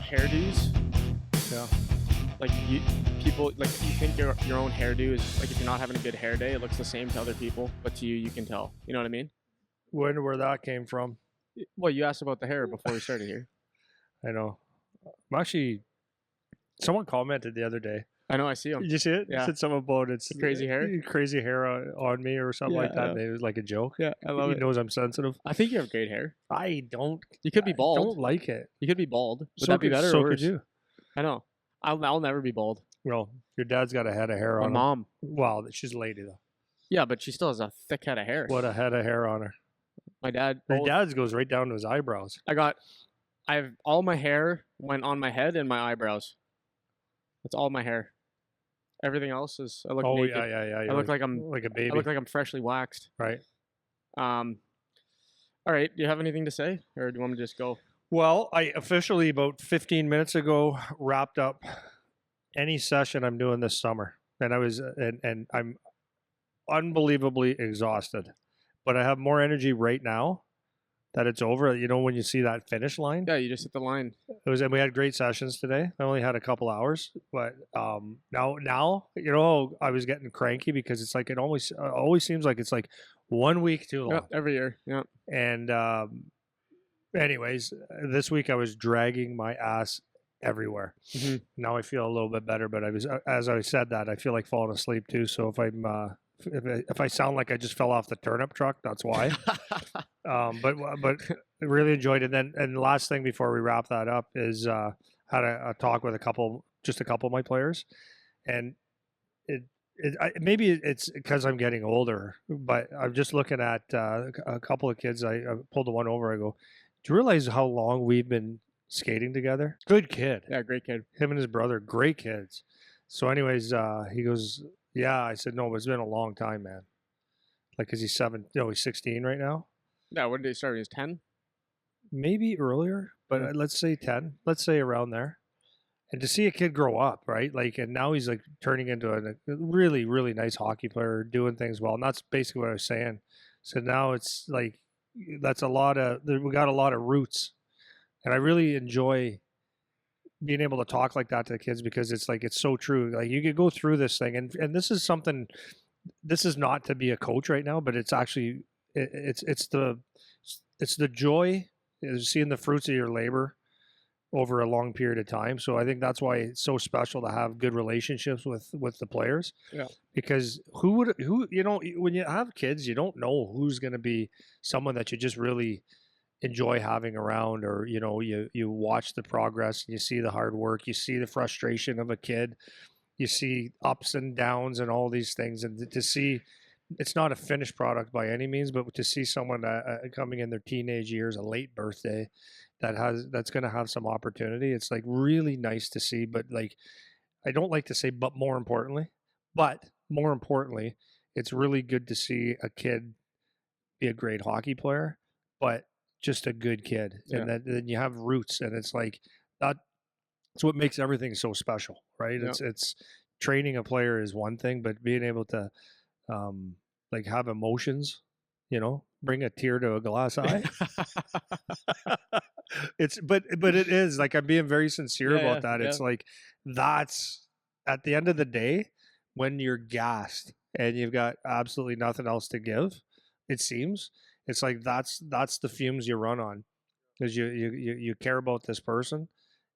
hairdos. Yeah. Like people you think your own hairdo is like, if you're not having a good hair day, it looks the same to other people, but to you, you can tell. You know what I mean? Wonder where that came from. Well, you asked about the hair before we started here. I know. I'm actually, someone commented the other day. I know, I see them. Did you see it? Yeah. Said something about it's Crazy hair? crazy hair on me or something like that. And it was like a joke. Yeah, I love He it. knows I'm sensitive. I think you have great hair. I don't. You could be bald. I don't like it. You could be bald. Would So that be could- better So or worse? could you. I know. I'll never be bald. Well, your dad's got a head of hair My on him. mom. Wow, she's a lady though. Yeah, but she still has a thick head of hair. What a head of hair on her. My dad. Your dad's goes right down to his eyebrows. I have all my hair went on my head and my eyebrows. That's all my hair. Everything else is. I look naked. Yeah. I look like I'm like a baby. I look like I'm freshly waxed. Right. All right. Do you have anything to say, or do you want me to just go? Well, I officially about 15 minutes ago wrapped up any session I'm doing this summer, and I'm unbelievably exhausted, but I have more energy right now that it's over. You know, when you see that finish line, Yeah, you just hit the line. and we had great sessions today. I only had a couple hours, but now you know I was getting cranky because it's like it always seems like it's like 1 week too long. Yep, every year. Yeah. And anyways, this week I was dragging my ass everywhere. Mhm. Now I feel a little bit better, but as I said that, I feel like falling asleep too. So if I sound like I just fell off the turnip truck, that's why. But I really enjoyed it. And the last thing before we wrap that up is had a talk with a couple of my players, and maybe it's because I'm getting older, but I'm just looking at a couple of kids. I pulled the one over. I go, do you realize how long we've been skating together? Good kid. Yeah, great kid. Him and his brother, great kids. So anyways, he goes, yeah. I said, no, but it's been a long time, man. Like, is he 7? No, he's 16 right now. Yeah, when did he start? He was 10? Maybe earlier, but let's say 10. Let's say around there. And to see a kid grow up, right? Like, and now he's like turning into a really, really nice hockey player, doing things well. And that's basically what I was saying. So now it's like, we got a lot of roots. And I really enjoy being able to talk like that to the kids because it's like, it's so true. Like, you could go through this thing, and this is something, this is not to be a coach right now, but it's actually, it's the joy is seeing the fruits of your labor over a long period of time. So I think that's why it's so special to have good relationships with the players. Yeah. Because who you know, when you have kids, you don't know who's going to be someone that you just really enjoy having around, or you know, you watch the progress, you see the hard work, you see the frustration of a kid, you see ups and downs and all these things, and to see it's not a finished product by any means, but to see someone coming in their teenage years, a late birthday, that's going to have some opportunity, it's like really nice to see. But like, I don't like to say, but more importantly, it's really good to see a kid be a great hockey player, but just a good kid. Yeah. And then you have roots, and it's like that's what makes everything so special, right? Yeah. It's training a player is one thing, but being able to like have emotions, you know, bring a tear to a glass eye. But it is like, I'm being very sincere about that. It's like, that's at the end of the day when you're gassed and you've got absolutely nothing else to give, it seems. It's like that's the fumes you run on, because you care about this person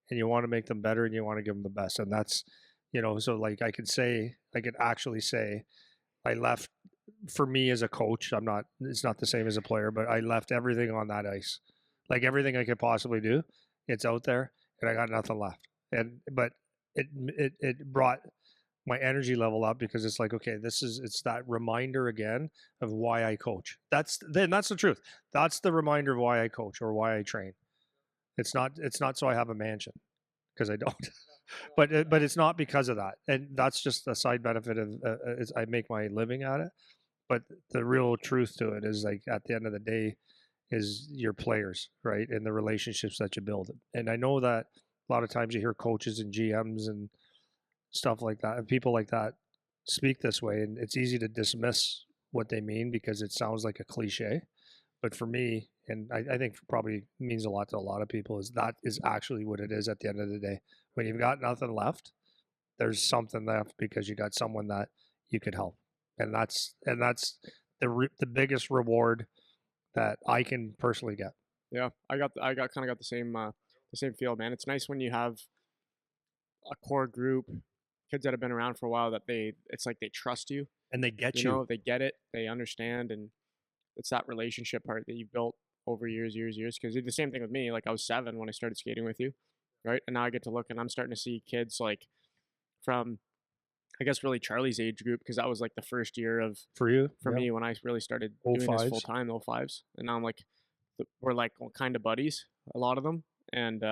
and you want to make them better and you want to give them the best. And that's, you know, so like I could actually say I left, for me as a coach, it's not the same as a player, but I left everything on that ice. Like, everything I could possibly do, it's out there, and I got nothing left. But it brought my energy level up, because it's like, okay, it's that reminder again of why I coach. That's the truth. That's the reminder of why I coach or why I train. It's not so I have a mansion, because I don't. but it's not because of that, and that's just a side benefit of I make my living at it. But the real truth to it is, like, at the end of the day, is your players, right, and the relationships that you build. And I know that a lot of times you hear coaches and GMs and stuff like that, and people like that speak this way, and it's easy to dismiss what they mean because it sounds like a cliche. But for me, and I think probably means a lot to a lot of people, is that is actually what it is at the end of the day. When you've got nothing left, there's something left because you got someone that you could help, and that's the biggest reward that I can personally get. Yeah, I got kind of got the same feel, man. It's nice when you have a core group, kids that have been around for a while, that it's like they trust you. And they get You you. know, they get it, they understand, and it's that relationship part that you've built over years. Because the same thing with me. Like I was 7 when I started skating with you, right? And now I get to look, and I'm starting to see kids like from, I guess, really Charlie's age group, because that was like the first year of For you, for yeah. me when I really started Old doing this full fives. time, the 05s, and now I'm like, we're like kind of buddies, a lot of them, and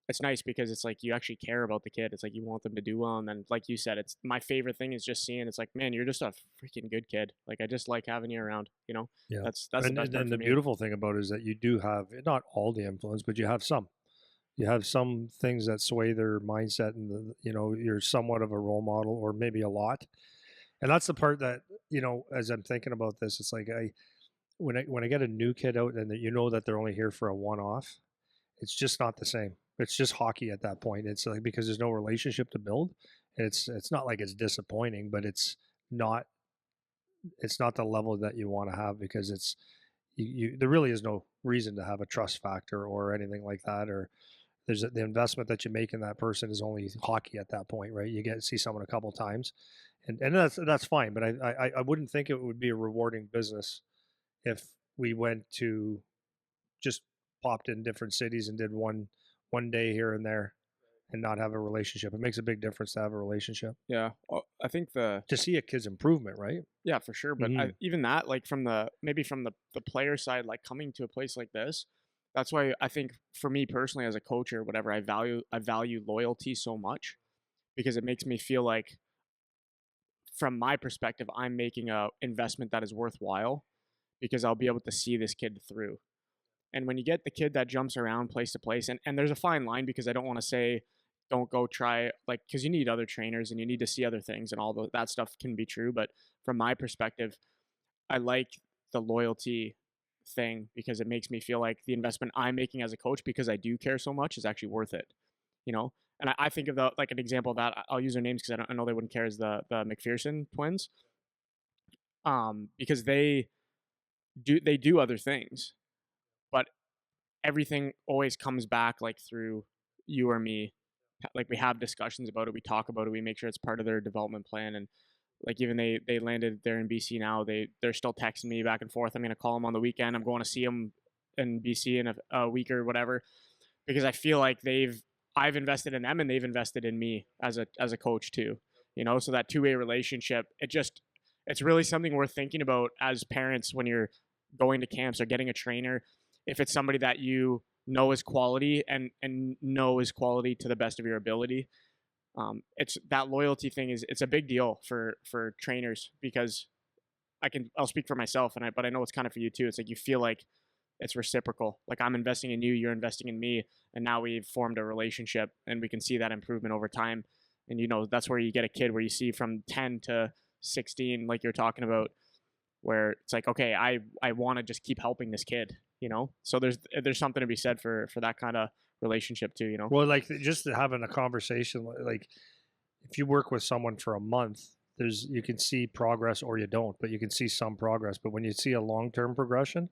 it's nice because it's like you actually care about the kid. It's like you want them to do well, and then like you said, it's my favorite thing is just seeing. It's like, man, you're just a freaking good kid. Like I just like having you around. You know, Yeah. that's the best part And for the me. beautiful thing about it is that you do have not all the influence, but you have some. You have some things that sway their mindset, and you're somewhat of a role model, or maybe a lot. And that's the part that, as I'm thinking about this, it's like when I get a new kid out and that that they're only here for a one-off, it's just not the same. It's just hockey at that point. It's like because there's no relationship to build. It's not like it's disappointing, but it's not the level that you want to have, because there really is no reason to have a trust factor or anything like that, or the investment that you make in that person is only hockey at that point, right? You get to see someone a couple times, and that's fine. But I wouldn't think it would be a rewarding business if we went to just popped in different cities and did one day here and there and not have a relationship. It makes a big difference to have a relationship, Yeah, I think to see a kid's improvement, right? yeah, for sure. But Mm-hmm. even that, like from the player side, like coming to a place like this, that's why I think for me personally as a coach or whatever, I value loyalty so much, because it makes me feel like, from my perspective, I'm making a investment that is worthwhile, because I'll be able to see this kid through. And when you get the kid that jumps around place to place, and there's a fine line, because I don't want to say don't go try, like, because you need other trainers and you need to see other things, and that stuff can be true. But from my perspective, I like the loyalty thing, because it makes me feel like the investment I'm making as a coach, because I do care so much, is actually worth it. You know, and I think of like an example of that. I'll use their names because I know they wouldn't care, as the McPherson twins, because they do other things, but everything always comes back like through you or me. Like we have discussions about it, we talk about it, we make sure it's part of their development plan. And like even they landed there in BC now. They're still texting me back and forth. I'm gonna call them on the weekend. I'm going to see them in BC in a week or whatever, because I feel like I've invested in them and they've invested in me as a coach too. You know, so that two-way relationship, it's really something worth thinking about as parents when you're going to camps or getting a trainer. If it's somebody that you know is quality and know is quality to the best of your ability, it's that loyalty thing it's a big deal for trainers, because I'll speak for myself, but I know it's kind of for you too. It's like you feel like it's reciprocal. Like I'm investing in you, you're investing in me, and now we've formed a relationship, and we can see that improvement over time. And that's where you get a kid where you see from 10 to 16, like you're talking about, where it's like, okay, I want to just keep helping this kid. So there's something to be said for that kind of relationship too. Well, like just having a conversation, like if you work with someone for a month, you can see progress or you don't, but you can see some progress. But when you see a long-term progression,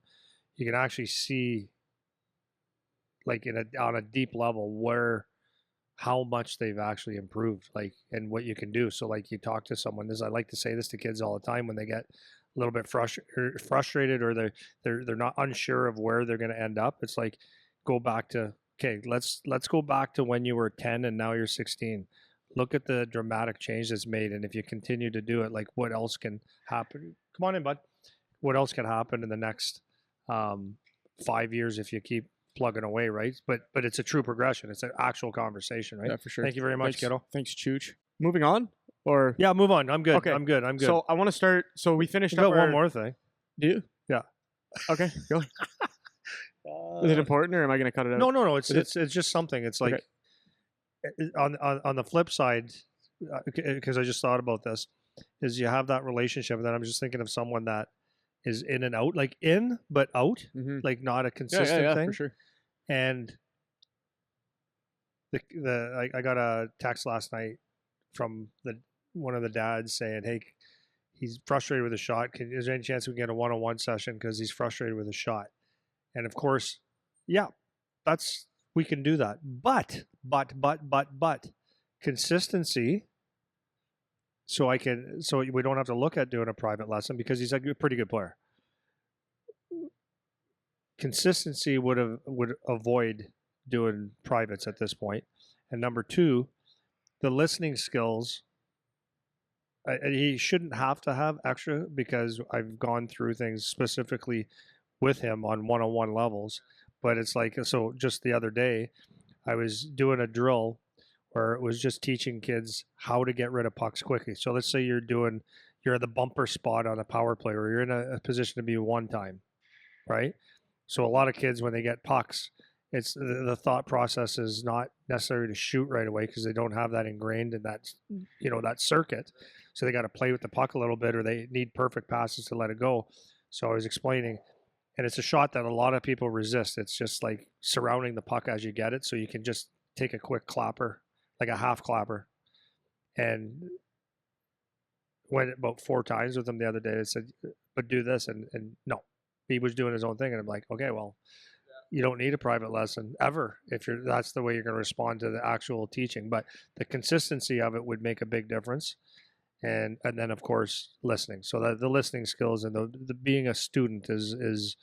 you can actually see, like on a deep level, how much they've actually improved, like, and what you can do. So like you talk to someone, I like to say this to kids all the time when they get a little bit frustrated, or they're not unsure of where they're going to end up. It's like, go back to, okay, let's go back to when you were 10 and now you're 16. Look at the dramatic change that's made, and if you continue to do it, like what else can happen? Come on in, bud. What else can happen in the next 5 years if you keep plugging away, right? But it's a true progression. It's an actual conversation, right? Yeah, for sure. Thank you very much, kiddo. Thanks, Chooch. Moving on, or Yeah, move on. I'm good. Okay. I'm good. I'm good. So I want to start. So we finished We got up one more thing. Do you? Yeah. Okay, go. Is it important, or am I going to cut it out? No. It's just something. It's like, on the flip side, because I just thought about this, is you have that relationship, and then I'm just thinking of someone that is in and out, like in but out, like not a consistent thing. For sure. And I got a text last night from one of the dads saying, "Hey, he's frustrated with a shot. Is there any chance we can get a one-on-one session because he's frustrated with a shot?" And of course, yeah, we can do that. But consistency. So we don't have to look at doing a private lesson because he's a pretty good player. Consistency would avoid doing privates at this point. And number two, the listening skills. He shouldn't have to have extra because I've gone through things specifically with him on one-on-one levels. But it's like, so just the other day, I was doing a drill where it was just teaching kids how to get rid of pucks quickly. So let's say you're at the bumper spot on a power play, or you're in a position to be one time, right? So a lot of kids, when they get pucks, it's the thought process is not necessary to shoot right away because they don't have that ingrained in that circuit. So they got to play with the puck a little bit, or they need perfect passes to let it go. So I was explaining, and it's a shot that a lot of people resist. It's just like surrounding the puck as you get it, so you can just take a quick clapper, like a half clapper. And went about 4 times with him the other day. I said, "But do this," and no, he was doing his own thing, and I'm like, "Okay, well, you don't need a private lesson ever if that's the way you're going to respond to the actual teaching." But the consistency of it would make a big difference. And then of course listening. So the listening skills and the being a student is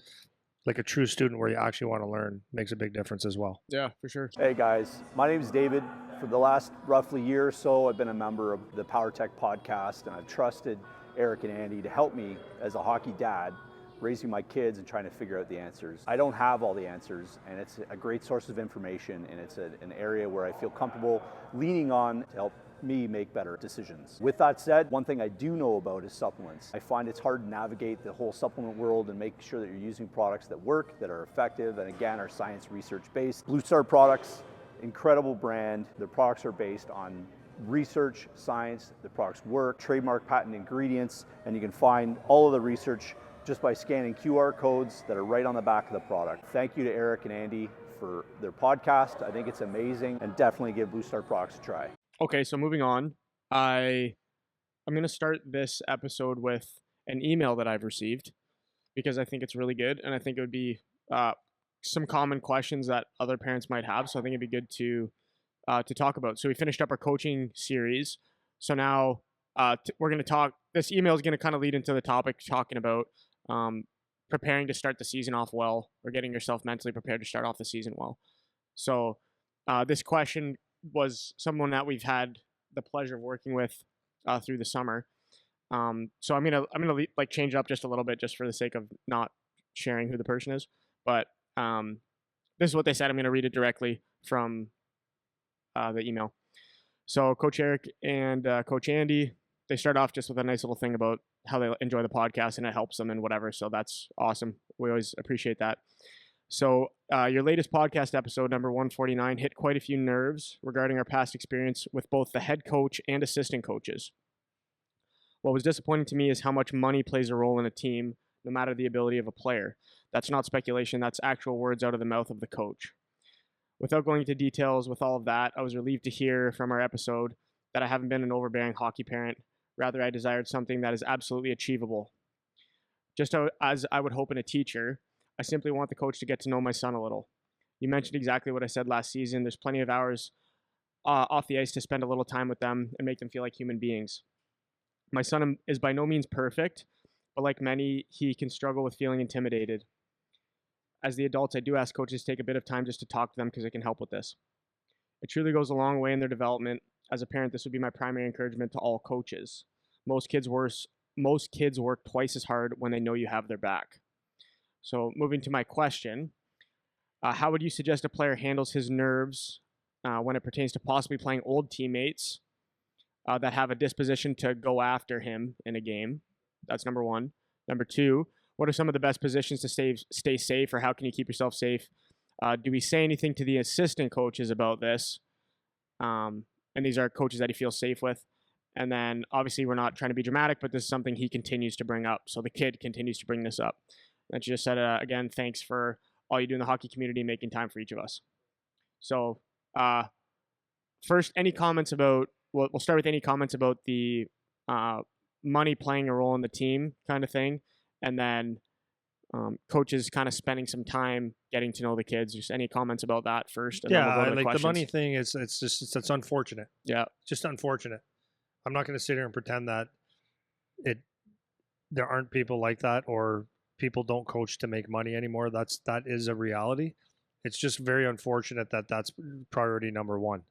like a true student where you actually want to learn makes a big difference as well. Yeah, for sure. Hey guys, my name is David. For the last roughly year or so, I've been a member of the PowerTech podcast, and I've trusted Eric and Andy to help me as a hockey dad, raising my kids and trying to figure out the answers. I don't have all the answers, and it's a great source of information, and it's an area where I feel comfortable leaning on to help me make better decisions. With that said, one thing I do know about is supplements. I find it's hard to navigate the whole supplement world and make sure that you're using products that work, that are effective, and again, are science research based. Blue Star products, incredible brand. Their products are based on research, science, the products work, trademark patent ingredients, and you can find all of the research just by scanning QR codes that are right on the back of the product. Thank you to Eric and Andy for their podcast. I think it's amazing, and definitely give Blue Star products a try. Okay, so moving on, I'm going to start this episode with an email that I've received because I think it's really good, and I think it would be some common questions that other parents might have. So I think it'd be good to talk about. So we finished up our coaching series. So now we're going to talk. This email is going to kind of lead into the topic talking about preparing to start the season off well, or getting yourself mentally prepared to start off the season well. So this question was someone that we've had the pleasure of working with through the summer. So I'm gonna like change it up just a little bit, just for the sake of not sharing who the person is. But this is what they said. I'm gonna read it directly from the email. So Coach Eric and Coach Andy, they start off just with a nice little thing about how they enjoy the podcast and it helps them and whatever. So that's awesome. We always appreciate that. So your latest podcast episode, number 149, hit quite a few nerves regarding our past experience with both the head coach and assistant coaches. What was disappointing to me is how much money plays a role in a team, no matter the ability of a player. That's not speculation, that's actual words out of the mouth of the coach. Without going into details with all of that, I was relieved to hear from our episode that I haven't been an overbearing hockey parent. Rather, I desired something that is absolutely achievable. Just as I would hope in a teacher, I simply want the coach to get to know my son a little. You mentioned exactly what I said last season. There's plenty of hours off the ice to spend a little time with them and make them feel like human beings. My son is by no means perfect, but like many, he can struggle with feeling intimidated. As the adults, I do ask coaches to take a bit of time just to talk to them because it can help with this. It truly goes a long way in their development. As a parent, this would be my primary encouragement to all coaches. Most kids work twice as hard when they know you have their back. So moving to my question, how would you suggest a player handles his nerves when it pertains to possibly playing old teammates that have a disposition to go after him in a game? That's number one. Number two, what are some of the best positions to stay safe, or how can you keep yourself safe? Do we say anything to the assistant coaches about this? And these are coaches that he feels safe with. And then obviously we're not trying to be dramatic, but this is something he continues to bring up. So the kid continues to bring this up. And she just said, again, thanks for all you do in the hockey community, making time for each of us. So first, any comments about, we'll start with any comments about the money playing a role in the team kind of thing. And then coaches kind of spending some time getting to know the kids. Just any comments about that first, and then we'll go to the like questions. the money thing is it's unfortunate. Yeah, just unfortunate. I'm not going to sit here and pretend that there aren't people like that, or people don't coach to make money anymore. That is a reality. It's just very unfortunate that that's priority number one.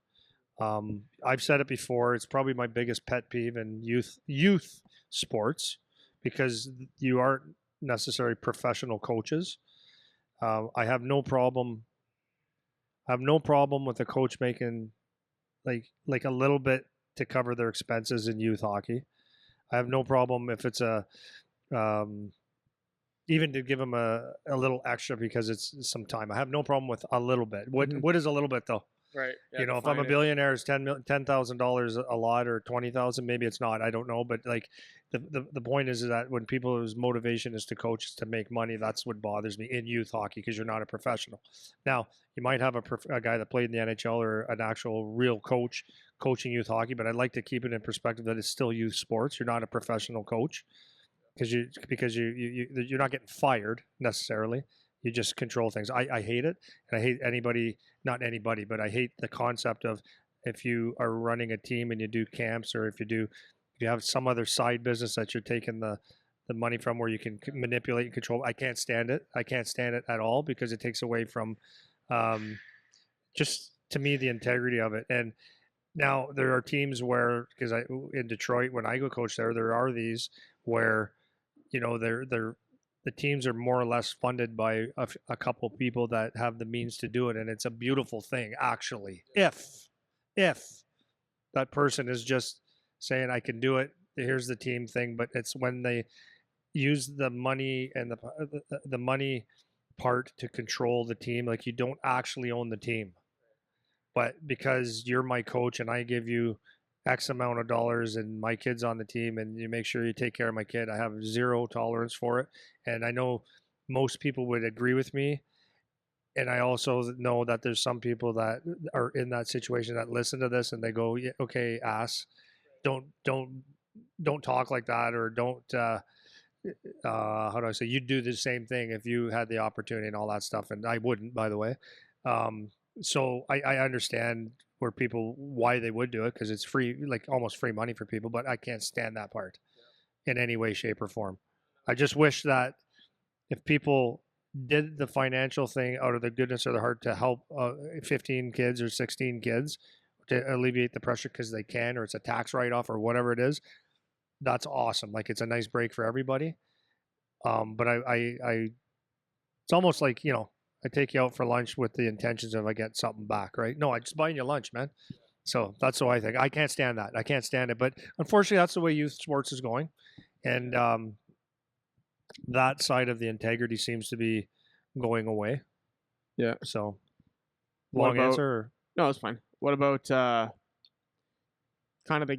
I've said it before. It's probably my biggest pet peeve in youth sports, because you aren't necessarily professional coaches. I have no problem. With a coach making like a little bit to cover their expenses in youth hockey. I have no problem if it's even to give them a little extra because it's some time. I have no problem with a little bit. What is a little bit though? right. Yeah, you know, if I'm a billionaire, is $10,000 a lot, or 20,000? Maybe it's not. I don't know. But like the point is that when people's motivation is to coach, is to make money, that's what bothers me in youth hockey, because you're not a professional. Now you might have a guy that played in the NHL or an actual real coach coaching youth hockey, but I'd like to keep it in perspective that it's still youth sports. You're not a professional coach, because you're not getting fired necessarily. You just control things. I hate it, and I hate not anybody, but I hate the concept of, if you are running a team and you do camps, or if you have some other side business that you're taking the money from, where you can manipulate and control. I can't stand it. I can't stand it at all, because it takes away from, just to me, the integrity of it. And now there are teams where, because in Detroit, when I go coach there are these where, the teams are more or less funded by a couple people that have the means to do it, and it's a beautiful thing, actually. If that person is just saying, I can do it, here's the team thing. But it's when they use the money and the money part to control the team. Like, you don't actually own the team, but because you're my coach and I give you X amount of dollars and my kid's on the team, and you make sure you take care of my kid, I have zero tolerance for it. And I know most people would agree with me. And I also know that there's some people that are in that situation that listen to this and they go, yeah, okay, ass, don't talk like that, or don't, how do I say, you'd do the same thing if you had the opportunity and all that stuff. And I wouldn't, by the way. So I understand why they would do it, because it's free, like almost free money for people, but I can't stand that part in any way, shape, or form. I just wish that if people did the financial thing out of the goodness of their heart to help 15 kids or 16 kids to alleviate the pressure because they can, or it's a tax write-off or whatever it is, that's awesome. Like, it's a nice break for everybody. But I it's almost like, I take you out for lunch with the intentions of I get something back, right? No, I just buying you lunch, man. So that's what I think. I can't stand that. I can't stand it. But unfortunately, that's the way youth sports is going. And that side of the integrity seems to be going away. Yeah. So, long answer? Or? No, it's fine. What about kind of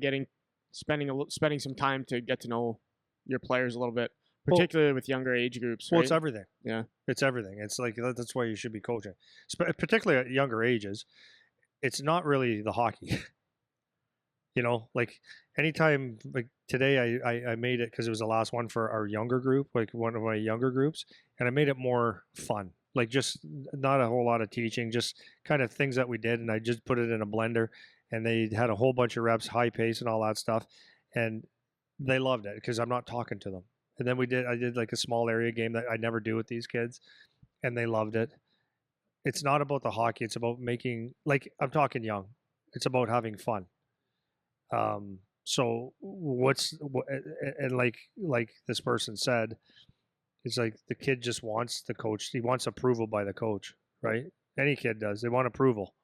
spending some time to get to know your players a little bit, particularly with younger age groups? Right? Well, it's everything. Yeah. It's everything. It's like, that's why you should be coaching, particularly at younger ages. It's not really the hockey. Like anytime, like today, I made it because it was the last one for our younger group, like one of my younger groups, and I made it more fun. Like, just not a whole lot of teaching, just kind of things that we did, and I just put it in a blender, and they had a whole bunch of reps, high pace, and all that stuff, and they loved it because I'm not talking to them. And then I did like a small area game that I never do with these kids, and they loved it. It's not about the hockey. It's about making, like, I'm talking young. It's about having fun. So and like this person said, it's like the kid just wants the coach. He wants approval by the coach, right? Any kid does. They want approval.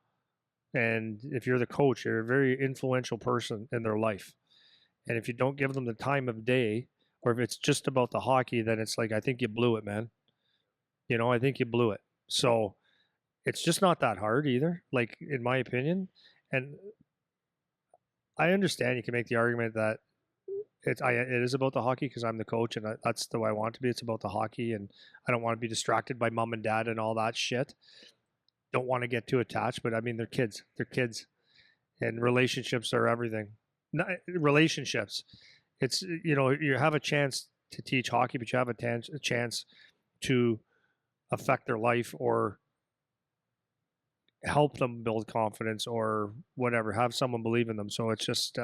And if you're the coach, you're a very influential person in their life. And if you don't give them the time of day, or if it's just about the hockey, then it's like, I think you blew it, man. I think you blew it. So it's just not that hard either, like, in my opinion. And I understand you can make the argument that it is about the hockey because I'm the coach and that's the way I want it to be. It's about the hockey, and I don't want to be distracted by mom and dad and all that shit. Don't want to get too attached, but I mean, they're kids. They're kids, and relationships are everything. Relationships. It's, you have a chance to teach hockey, but you have a chance to affect their life or help them build confidence or whatever, have someone believe in them. So it's just,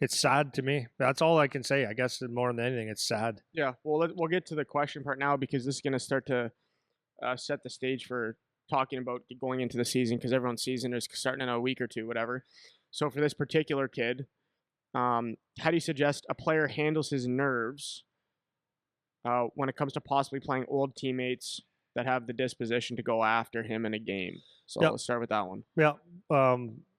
it's sad to me. That's all I can say. I guess more than anything, it's sad. Yeah. Well, we'll get to the question part now because this is going to start to set the stage for talking about going into the season because everyone's season is starting in a week or two, whatever. So for this particular kid, how do you suggest a player handles his nerves when it comes to possibly playing old teammates that have the disposition to go after him in a game? So let's start with that one. Yeah.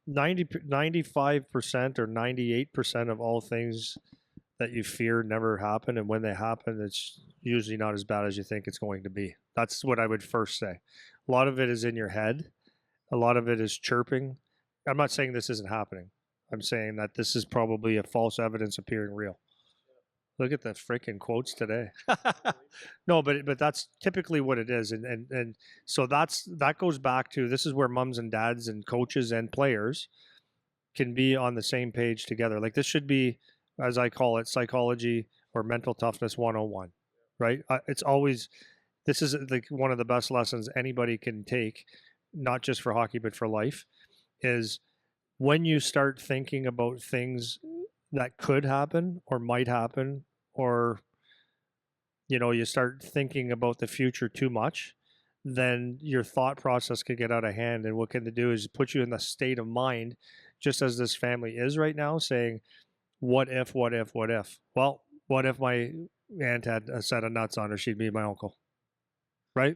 95% or 98% of all things that you fear never happen. And when they happen, it's usually not as bad as you think it's going to be. That's what I would first say. A lot of it is in your head. A lot of it is chirping. I'm not saying this isn't happening. I'm saying that this is probably a false evidence appearing real. Look at the freaking quotes today. No, but that's typically what it is, and so that goes back to, this is where moms and dads and coaches and players can be on the same page together. Like, this should be, as I call it, psychology or mental toughness 101, right? It's always, this is like one of the best lessons anybody can take, not just for hockey but for life, is when you start thinking about things that could happen or might happen, or you start thinking about the future too much, then your thought process could get out of hand. And what can they do is put you in the state of mind, just as this family is right now, saying, what if? Well, what if my aunt had a set of nuts on her? She'd be my uncle, right?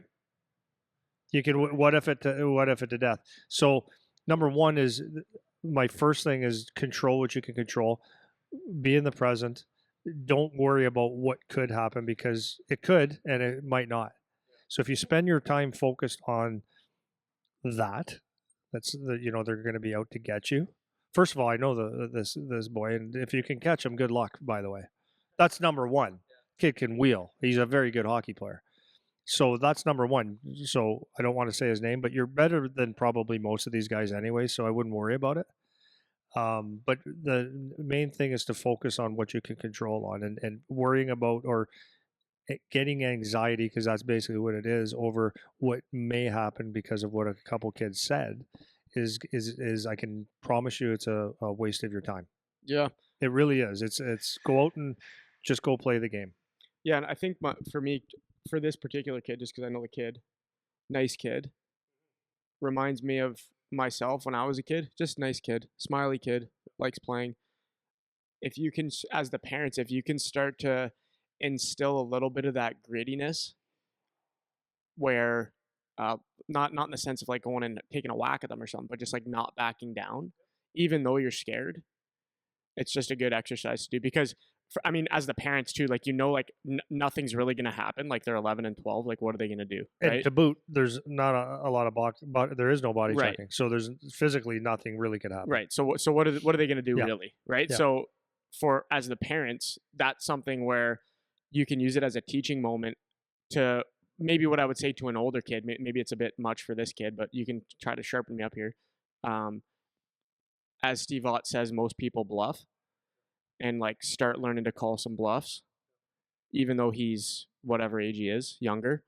You can what if it to death. So number one is, my first thing is control what you can control. Be in the present. Don't worry about what could happen, because it could and it might not. So if you spend your time focused on that's they're going to be out to get you. First of all, I know this boy, and if you can catch him, good luck. By the way, that's number one. Kid can wheel. He's a very good hockey player. So that's number one. So I don't want to say his name, but you're better than probably most of these guys anyway. So I wouldn't worry about it. But the main thing is to focus on what you can control on, and worrying about or getting anxiety, because that's basically what it is, over what may happen because of what a couple kids said is I can promise you it's a waste of your time. Yeah, it really is. It's go out and just go play the game. Yeah, and I think for me, for this particular kid, just because I know the kid, nice kid, reminds me of myself when I was a kid. Just nice kid, smiley kid, likes playing. If you can, as the parents, if you can start to instill a little bit of that grittiness, where not in the sense of like going and taking a whack at them or something, but just like not backing down, even though you're scared. It's just a good exercise to do because, I mean, as the parents too, like like nothing's really gonna happen. Like they're 11 and 12. Like what are they gonna do? Right? And to boot, there's not a lot of there is no body right. checking, so there's physically nothing really could happen. Right. So what are they gonna do really? Right. Yeah. So as the parents, that's something where you can use it as a teaching moment to maybe what I would say to an older kid. Maybe it's a bit much for this kid, but you can try to sharpen me up here. As Steve Ott says, most people bluff, and like start learning to call some bluffs, even though he's whatever age he is, younger.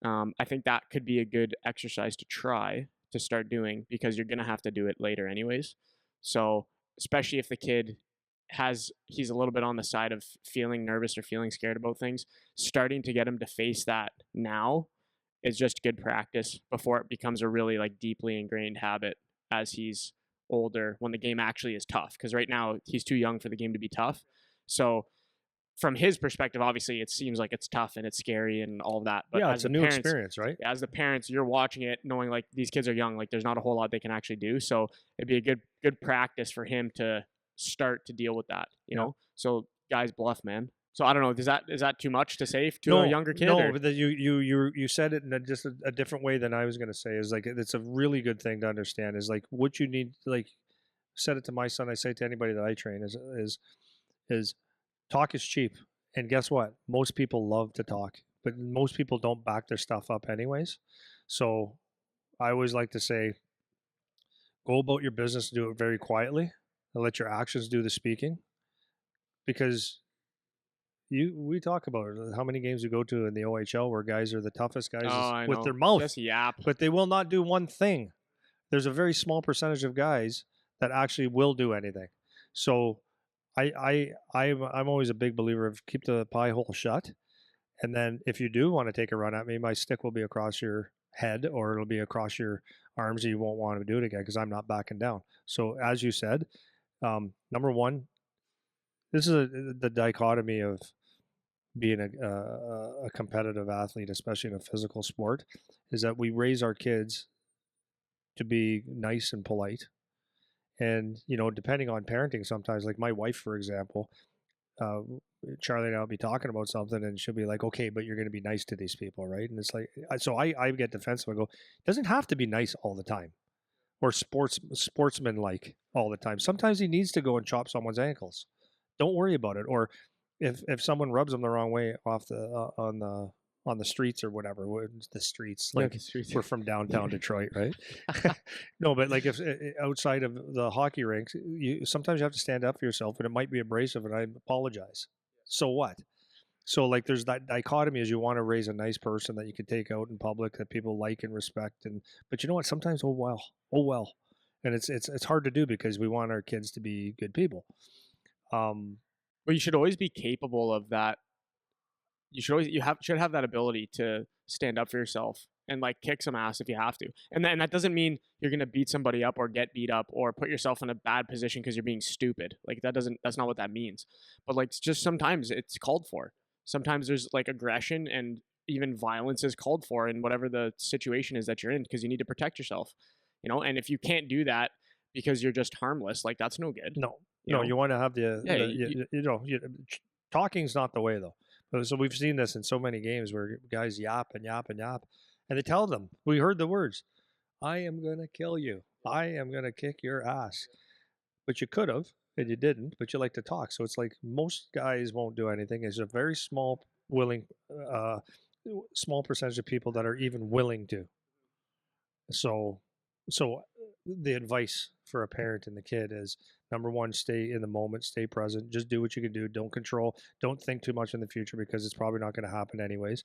I think that could be a good exercise to try to start doing, because you're going to have to do it later anyways. So especially if the kid he's a little bit on the side of feeling nervous or feeling scared about things, starting to get him to face that now is just good practice before it becomes a really like deeply ingrained habit as he's older, when the game actually is tough. Because right now he's too young for the game to be tough. So from his perspective, obviously it seems like it's tough and it's scary and all of that. But yeah, it's a new experience, right? As the parents, you're watching it knowing like these kids are young, like there's not a whole lot they can actually do. So it'd be a good practice for him to start to deal with that, you know? So guys bluff, man. So I don't know, is that too much to say to a younger kid? No, but you said it in just a different way than I was going to say. Is like, it's a really good thing to understand, is like what you need, like said it to my son. I say it to anybody that I train is talk is cheap. And guess what? Most people love to talk, but most people don't back their stuff up anyways. So I always like to say, go about your business, do it very quietly, and let your actions do the speaking. Because we talk about it, how many games you go to in the OHL where guys are the toughest guys Oh, I with know. their mouth, Just yap. but they will not do one thing. There's a very small percentage of guys that actually will do anything. So I'm always a big believer of keep the pie hole shut. And then if you do want to take a run at me, my stick will be across your head or it'll be across your arms and you won't want to do it again because I'm not backing down. So as you said, number one, this is the dichotomy of being a competitive athlete, especially in a physical sport, is that we raise our kids to be nice and polite. And, depending on parenting, sometimes, like my wife, for example, uh, Charlie and I'll be talking about something and she'll be like, okay, but you're going to be nice to these people, right? And it's like, so I get defensive. I go, it doesn't have to be nice all the time or sportsman like all the time. Sometimes he needs to go and chop someone's ankles. Don't worry about it. Or if someone rubs him the wrong way off the on the streets or whatever, the streets, like the streets. we're from downtown Detroit, right? No, but like if outside of the hockey rinks, sometimes you have to stand up for yourself, and it might be abrasive, and I apologize. So what? So like there's that dichotomy as you want to raise a nice person that you can take out in public that people like and respect, and but you know what? Sometimes oh well, and it's hard to do because we want our kids to be good people. But you should always be capable of that. Should have that ability to stand up for yourself and like kick some ass if you have to. And that doesn't mean you're gonna beat somebody up or get beat up or put yourself in a bad position because you're being stupid. Like that's not what that means. But like just sometimes it's called for. Sometimes there's like aggression and even violence is called for in whatever the situation is that you're in because you need to protect yourself. And if you can't do that because you're just harmless, like that's no good. No, you want to have talking's not the way though. So we've seen this in so many games where guys yap and yap and yap, and they tell them, we heard the words, I am going to kill you. I am going to kick your ass. But you could have, and you didn't, but you like to talk. So it's like most guys won't do anything. It's a very small percentage of people that are even willing to. So the advice for a parent and the kid is number one, stay in the moment, stay present, just do what you can do. Don't think too much in the future because it's probably not going to happen anyways.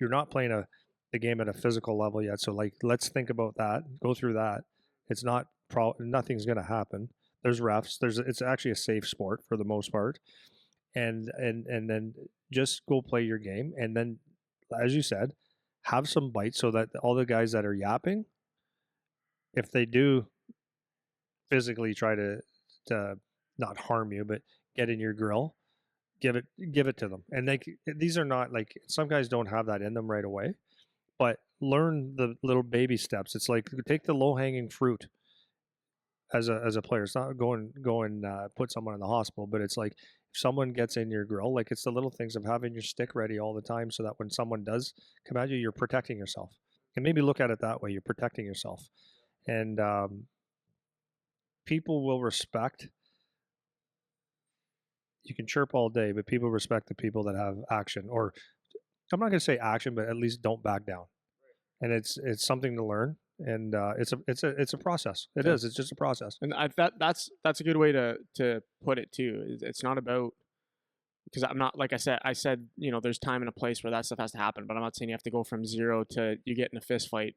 You're not playing the game at a physical level yet. So like, let's think about that, go through that. It's not, nothing's going to happen. There's refs. It's actually a safe sport for the most part. And then just go play your game. And then, as you said, have some bites so that all the guys that are yapping, if they do physically try to not harm you, but get in your grill, give it to them. And these are not like, some guys don't have that in them right away, but learn the little baby steps. It's like take the low hanging fruit as a player. It's not going put someone in the hospital, but it's like if someone gets in your grill, like it's the little things of having your stick ready all the time so that when someone does come at you, you're protecting yourself. And maybe look at it that way. You're protecting yourself. And people will respect. You can chirp all day, but people respect the people that have action. Or I'm not going to say action, but at least don't back down. And it's something to learn, and it's a process. It is. It's just a process. And that's a good way to put it too. It's not about, because I'm not, like I said, there's time and a place where that stuff has to happen. But I'm not saying you have to go from zero to you get in a fist fight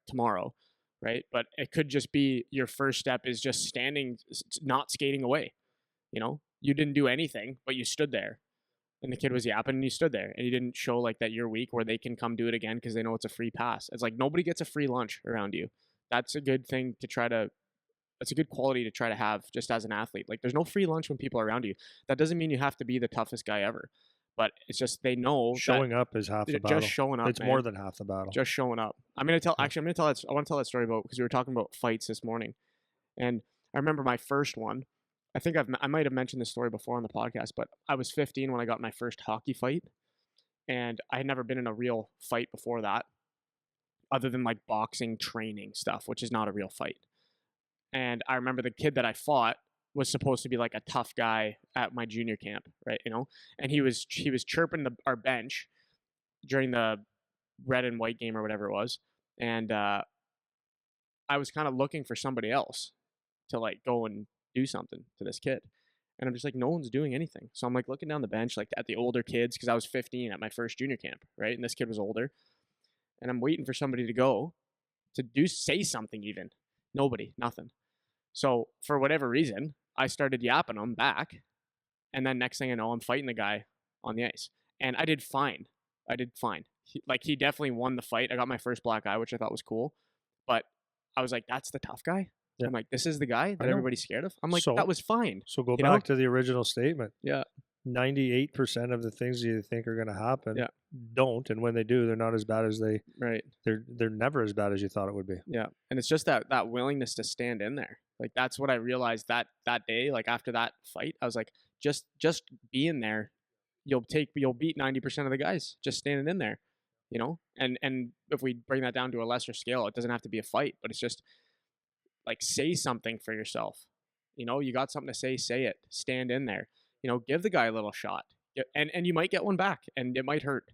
tomorrow, right? But it could just be your first step is just standing, not skating away. You didn't do anything, but you stood there. And the kid was yapping and you stood there and you didn't show like that you're weak where they can come do it again because they know it's a free pass. It's like nobody gets a free lunch around you. That's a good thing that's a good quality to try to have just as an athlete. Like there's no free lunch when people are around you. That doesn't mean you have to be the toughest guy ever, but it's just, they know showing up is half the battle. Just showing up. It's more than half the battle. Just showing up. I want to tell that story about, because we were talking about fights this morning. And I remember my first one. I think I might have mentioned this story before on the podcast, but I was 15 when I got my first hockey fight, and I had never been in a real fight before that, other than like boxing training stuff, which is not a real fight. And I remember the kid that I fought was supposed to be like a tough guy at my junior camp, right? And he was chirping our bench during the red and white game or whatever it was, and I was kind of looking for somebody else to like go and do something to this kid. And I'm just like, no one's doing anything. So I'm like looking down the bench, like at the older kids, because I was 15 at my first junior camp, right? And this kid was older. And I'm waiting for somebody to go to say something even. Nobody, nothing. So for whatever reason, I started yapping him back. And then next thing I know, I'm fighting the guy on the ice. And I did fine. He definitely won the fight. I got my first black eye, which I thought was cool. But I was like, that's the tough guy? Yeah. I'm like, this is the guy that everybody's scared of? I'm like, So- that was fine. So go back to the original statement. Yeah. 98% of the things you think are going to happen don't, and when they do, they're not as bad as they're never as bad as you thought it would be. Yeah. And it's just that willingness to stand in there. Like that's what I realized that day, like after that fight. I was like, just being there, you'll beat 90% of the guys just standing in there, and if we bring that down to a lesser scale, it doesn't have to be a fight, but it's just like, say something for yourself. You got something to say it, stand in there, give the guy a little shot, and you might get one back and it might hurt,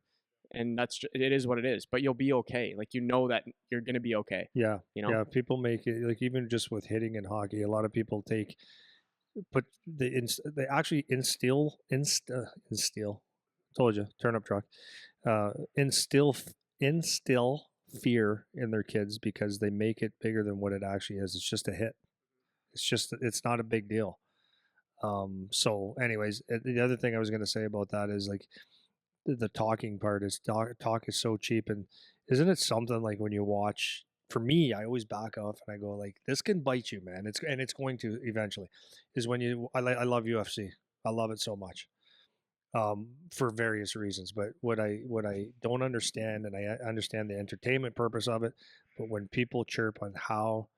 and it is what it is, but you'll be okay. Like, that you're going to be okay. Yeah. Yeah. People make it, like, even just with hitting in hockey, a lot of people they actually instill, told you, turnip truck, instill fear in their kids because they make it bigger than what it actually is. It's just a hit. It's not a big deal. So anyways, the other thing I was going to say about that is, like, the talking part is talk is so cheap. And isn't it something, like, when you watch, for me, I always back off and I go, like, this can bite you, man. It's going to eventually, is when I love UFC. I love it so much. For various reasons, but what I don't understand, and I understand the entertainment purpose of it, but when people chirp on how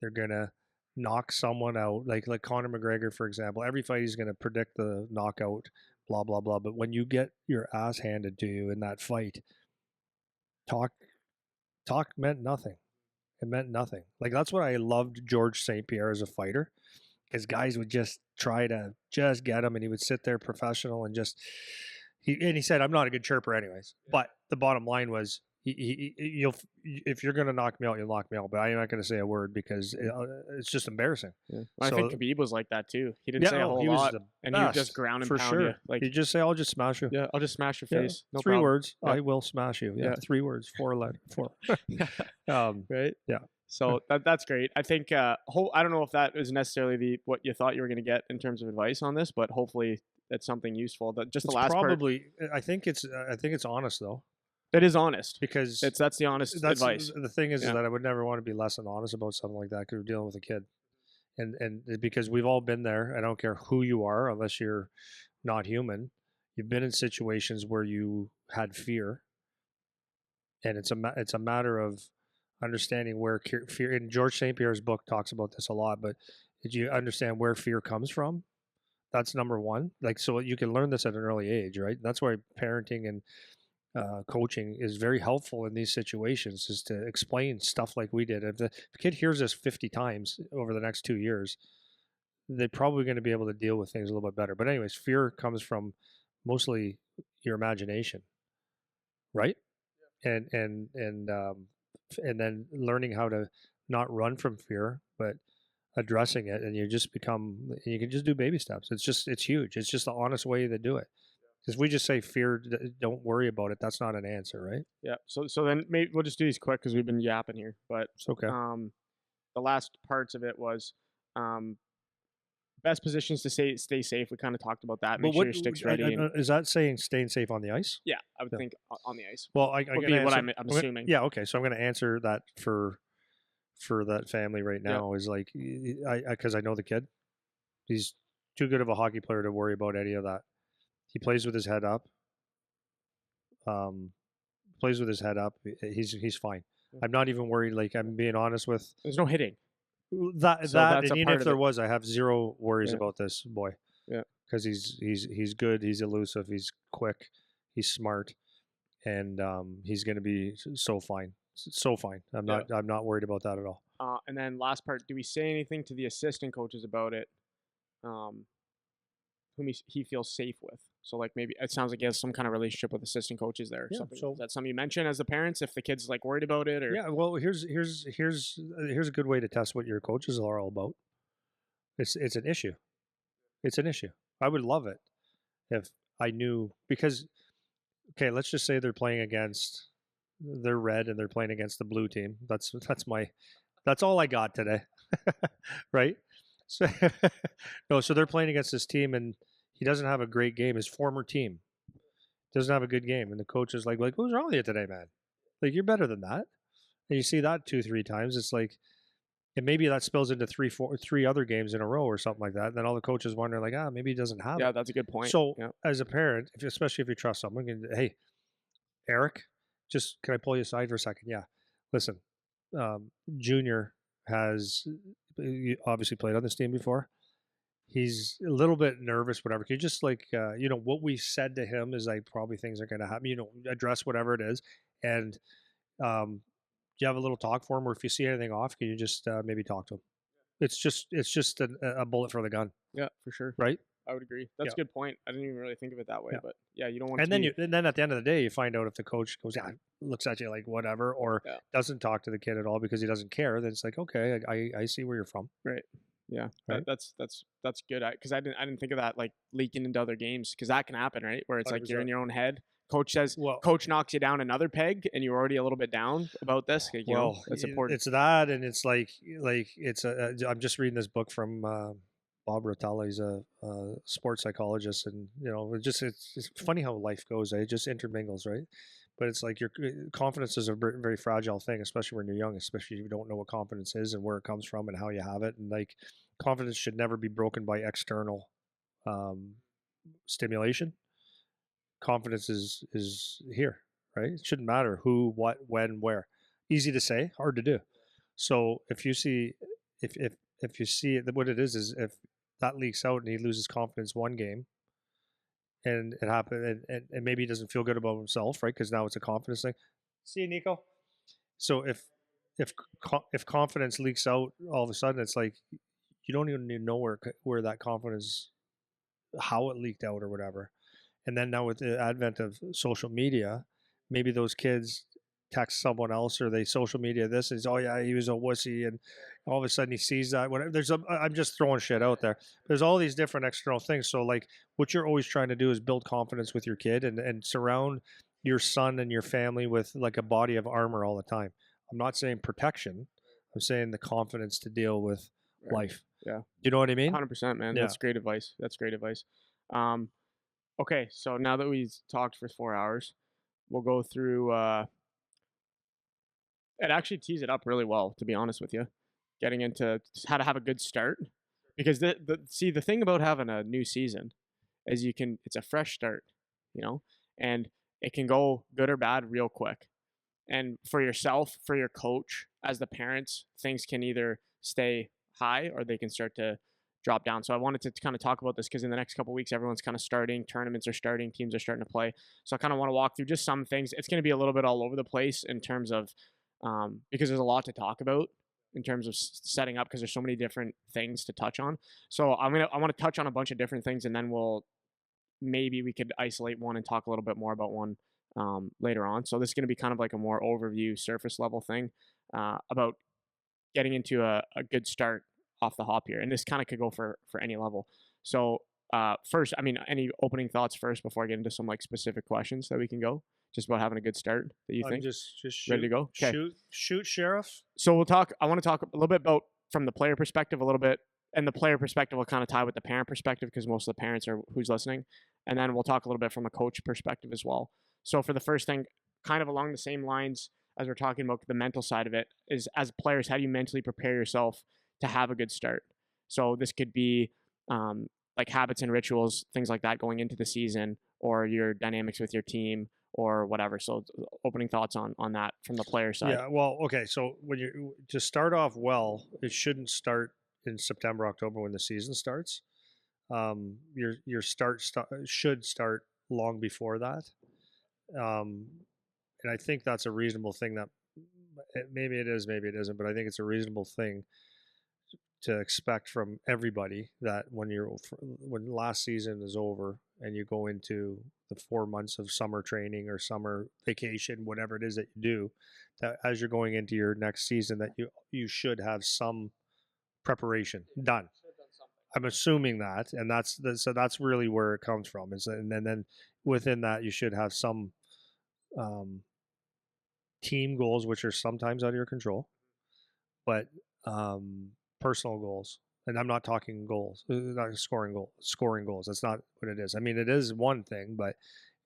they're gonna knock someone out, like Conor McGregor, for example, every fight he's gonna predict the knockout, blah blah blah. But when you get your ass handed to you in that fight, talk meant nothing. It meant nothing. Like, that's what I loved George St. Pierre as a fighter. Because guys would just try to just get him, and he would sit there professional and he said, I'm not a good chirper anyways. But the bottom line was, if you're going to knock me out, you'll knock me out. But I'm not going to say a word because it's just embarrassing. Yeah. Well, I think Khabib was like that too. He didn't say a whole lot, and he would just ground and for pound sure. you. Like, he'd just say, I'll just smash you. Yeah, I'll just smash your face. No three problem. words. Yeah. I will smash you. Yeah. 3 words. 4 letters. 4. Right? Yeah. So that's great. I think I don't know if that is necessarily what you thought you were going to get in terms of advice on this, but hopefully it's something useful. That just it's the last probably part, I think it's honest though. It is honest, because that's the honest advice. The thing is that I would never want to be less than honest about something like that, because we're dealing with a kid, and because we've all been there. I don't care who you are, unless you're not human. You've been in situations where you had fear, and it's a matter of understanding where fear. In George St. Pierre's book talks about this a lot, but did you understand where fear comes from? That's number one. Like, so you can learn this at an early age, right? That's why parenting and coaching is very helpful in these situations, is to explain stuff like we did. If the kid hears this 50 times over the next 2 years, they're probably going to be able to deal with things a little bit better. But anyways, fear comes from mostly your imagination, right? And then learning how to not run from fear, but addressing it, and you can just do baby steps. It's huge. It's just the honest way to do it. Because we just say fear, don't worry about it. That's not an answer, right? Yeah. So then maybe we'll just do these quick because we've been yapping here. But it's okay. The last parts of it was best positions to stay safe. We kind of talked about that. Make sure your stick's ready. Is that saying staying safe on the ice? Yeah, I would think on the ice. Well, I would be what I'm assuming. Yeah. Okay. So I'm going to answer that for that family right now. Is like, because I know the kid. He's too good of a hockey player to worry about any of that. He plays with his head up. He's fine. I'm not even worried. Like, I'm being honest with. There's no hitting. And even if there was, I have zero worries about this boy. Yeah. Because he's good. He's elusive. He's quick. He's smart, and he's going to be so fine. So fine. I'm not worried about that at all. And then last part, do we say anything to the assistant coaches about it, whom he feels safe with? So like maybe it sounds like he has some kind of relationship with assistant coaches there or something. So is that something you mention as the parents if the kid's like worried about it? Or well, here's a good way to test what your coaches are all about. It's an issue. It's an issue. I would love it if I knew, because okay, let's just say they're playing against, they're red and they're playing against the blue team. That's all I got today. Right? So no, so they're playing against this team and he doesn't have a great game. His former team doesn't have a good game, and the coach is like, what's wrong with you today, man? Like, you're better than that. And you see that 2-3 times. It's like, and maybe that spills into three other games in a row or something like that. And then all the coaches wonder, like, maybe he doesn't have it. Yeah, that's a good point. So yeah. As a parent, especially if you trust someone, hey, Eric, just can I pull you aside for a second? Yeah, listen, Junior has obviously played on this team before. He's a little bit nervous, whatever. Can you just like, what we said to him is like probably things are going to happen, address whatever it is. And do you have a little talk for him, or if you see anything off, can you just maybe talk to him? It's just a bullet for the gun. Yeah, for sure. Right? I would agree. That's a good point. I didn't even really think of it that way, but yeah, you don't want and to. And then at the end of the day, you find out if the coach goes, looks at you like whatever, or doesn't talk to the kid at all because he doesn't care. Then it's like, okay, I see where you're from. Right. Yeah. Right? That's good. Because I didn't think of that, like leaking into other games, because that can happen, right? Where it's 100%. Like you're in your own head. Coach says, coach knocks you down another peg, and you're already a little bit down about this. Like, it's important. It's that, and it's like it's I'm just reading this book from Bob Rotella. He's a sports psychologist, and it's funny how life goes. It just intermingles, right? But it's like your confidence is a very fragile thing, especially when you're young, especially if you don't know what confidence is and where it comes from and how you have it. And like confidence should never be broken by external stimulation. Confidence is here, right? It shouldn't matter who, what, when, where. Easy to say, hard to do. So if you see, if you see it, what it is if that leaks out and he loses confidence one game, and it happened, and maybe he doesn't feel good about himself, right? Because now it's a confidence thing. See you, Nico. So if confidence leaks out all of a sudden, it's like you don't even know where that confidence, how it leaked out or whatever. And then now with the advent of social media, maybe those kids text someone else or they social media this and he was a wussy, and all of a sudden he sees that whatever. I'm just throwing shit out there. There's all these different external things. So like what you're always trying to do is build confidence with your kid and surround your son and your family with like a body of armor all the time. I'm not saying protection. I'm saying the confidence to deal with life. Yeah. You know what I mean? 100%, man. Yeah. That's great advice. Okay, so now that we've talked for 4 hours, we'll go through it actually tees it up really well, to be honest with you, getting into how to have a good start. Because the thing about having a new season is it's a fresh start, and it can go good or bad real quick. And for yourself, for your coach, as the parents, things can either stay high or they can start to drop down. So I wanted to kind of talk about this because in the next couple of weeks, everyone's kind of starting, tournaments are starting, teams are starting to play. So I kind of want to walk through just some things. It's going to be a little bit all over the place in terms of, because there's a lot to talk about in terms of setting up, because there's so many different things to touch on. So I want to touch on a bunch of different things, and then maybe we could isolate one and talk a little bit more about one later on. So this is going to be kind of like a more overview, surface level thing about getting into a good start off the hop here. And this kind of could go for any level. So first, any opening thoughts first before I get into some like specific questions that we can go just about having a good start that you think? Just shoot, ready to go? Okay. Shoot, Sheriff. So I want to talk a little bit about from the player perspective a little bit, and the player perspective will kind of tie with the parent perspective because most of the parents are who's listening. And then we'll talk a little bit from a coach perspective as well. So for the first thing, kind of along the same lines as we're talking about the mental side of it, is as players, how do you mentally prepare yourself to have a good start? So this could be like habits and rituals, things like that going into the season, or your dynamics with your team or whatever. So opening thoughts on that from the player side. Yeah, well, okay. So to start off well, it shouldn't start in September, October when the season starts. Your start should start long before that. And I think that's a reasonable thing that maybe it is, maybe it isn't, but I think it's a reasonable thing to expect from everybody that when last season is over and you go into the 4 months of summer training or summer vacation, whatever it is that you do, that as you're going into your next season, that you should have some preparation done. I'm assuming that, and so that's really where it comes from. And then within that, you should have some um, team goals, which are sometimes out of your control, but personal goals. And I'm not talking goals, not scoring goals. That's not what it is. I mean, it is one thing, but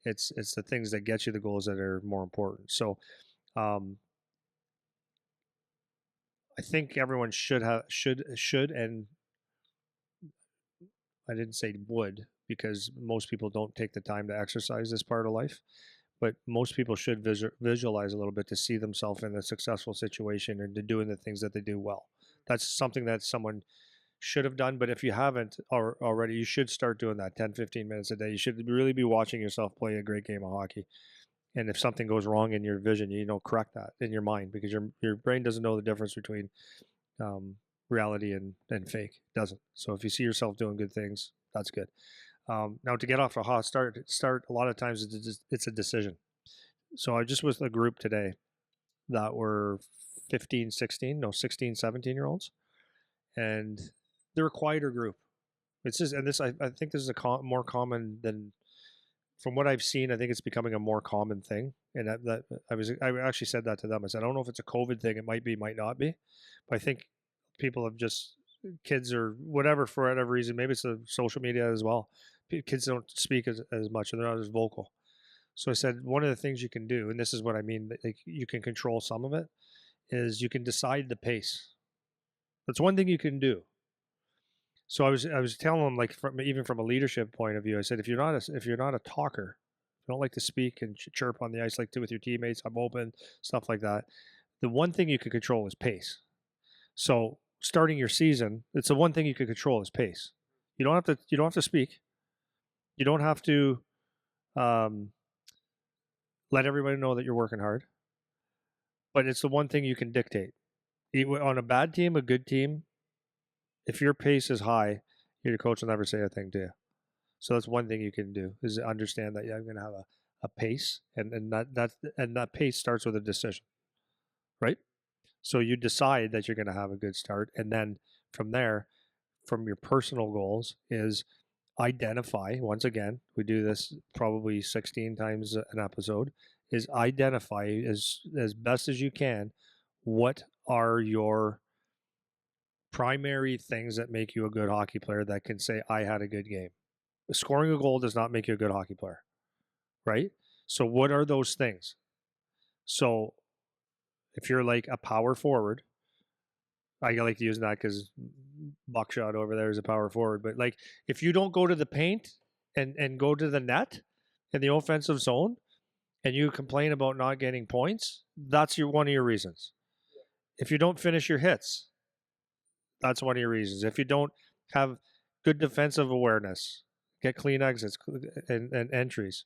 it's the things that get you the goals that are more important. So, um, I think everyone should, and I didn't say would because most people don't take the time to exercise this part of life. But most people should visualize a little bit to see themselves in a successful situation and to doing the things that they do well. That's something that someone should have done. But if you haven't already, you should start doing that 10, 15 minutes a day. You should really be watching yourself play a great game of hockey. And if something goes wrong in your vision, correct that in your mind because your brain doesn't know the difference between reality and fake. It doesn't. So if you see yourself doing good things, that's good. Now to get off a hot start, a lot of times it's a decision. So I just was a group today that were 15, 16, no, 16, 17 year olds. And they're a quieter group. It's just, and this, I think this is more common than, from what I've seen, I think it's becoming a more common thing. And I actually said that to them. I said, I don't know if it's a COVID thing. It might be, might not be. But I think people have just, kids or whatever, for whatever reason, maybe it's the social media as well. Kids don't speak as much and they're not as vocal. So I said, one of the things you can do, and this is what I mean, like you can control some of it, is you can decide the pace. That's one thing you can do. So I was telling them, like, even from a leadership point of view, I said, if you're not a talker, you don't like to speak and chirp on the ice like to with your teammates, I'm open, stuff like that. The one thing you can control is pace. So starting your season, it's the one thing you can control is pace. You don't have to speak. You don't have to um, let everybody know that you're working hard. But it's the one thing you can dictate. On a bad team, a good team, if your pace is high, your coach will never say a thing to you. So that's one thing you can do is understand that I'm going to have a pace, and that pace starts with a decision, right? So you decide that you're going to have a good start, and then from there, from your personal goals, is identify. Once again, we do this probably 16 times an episode. Is identify as best as you can what are your primary things that make you a good hockey player that can say I had a good game. Scoring a goal does not make you a good hockey player, right? So what are those things? So if you're like a power forward, I like to use that because Buckshot over there is a power forward. But like if you don't go to the paint and go to the net in the offensive zone and you complain about not getting points, that's one of your reasons. If you don't finish your hits, that's one of your reasons. If you don't have good defensive awareness, get clean exits and entries,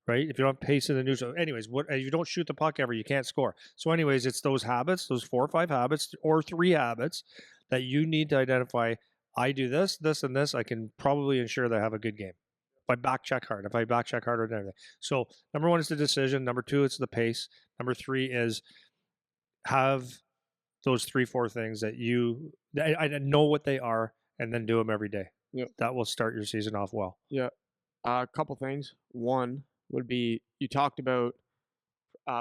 right? If you don't pace in the neutral, anyways, if you don't shoot the puck ever, you can't score. So, anyways, it's those habits, those 4 or 5 habits, or 3 habits that you need to identify. I do this, this, and this. I can probably ensure that I have a good game. If I back check hard, if I back check harder than everything. So, number 1 is the decision. Number 2, it's the pace. Number 3 is have those 3, 4 things that I know what they are, and then do them every day. Yep. That will start your season off well. Yeah. A couple things. One would be you talked about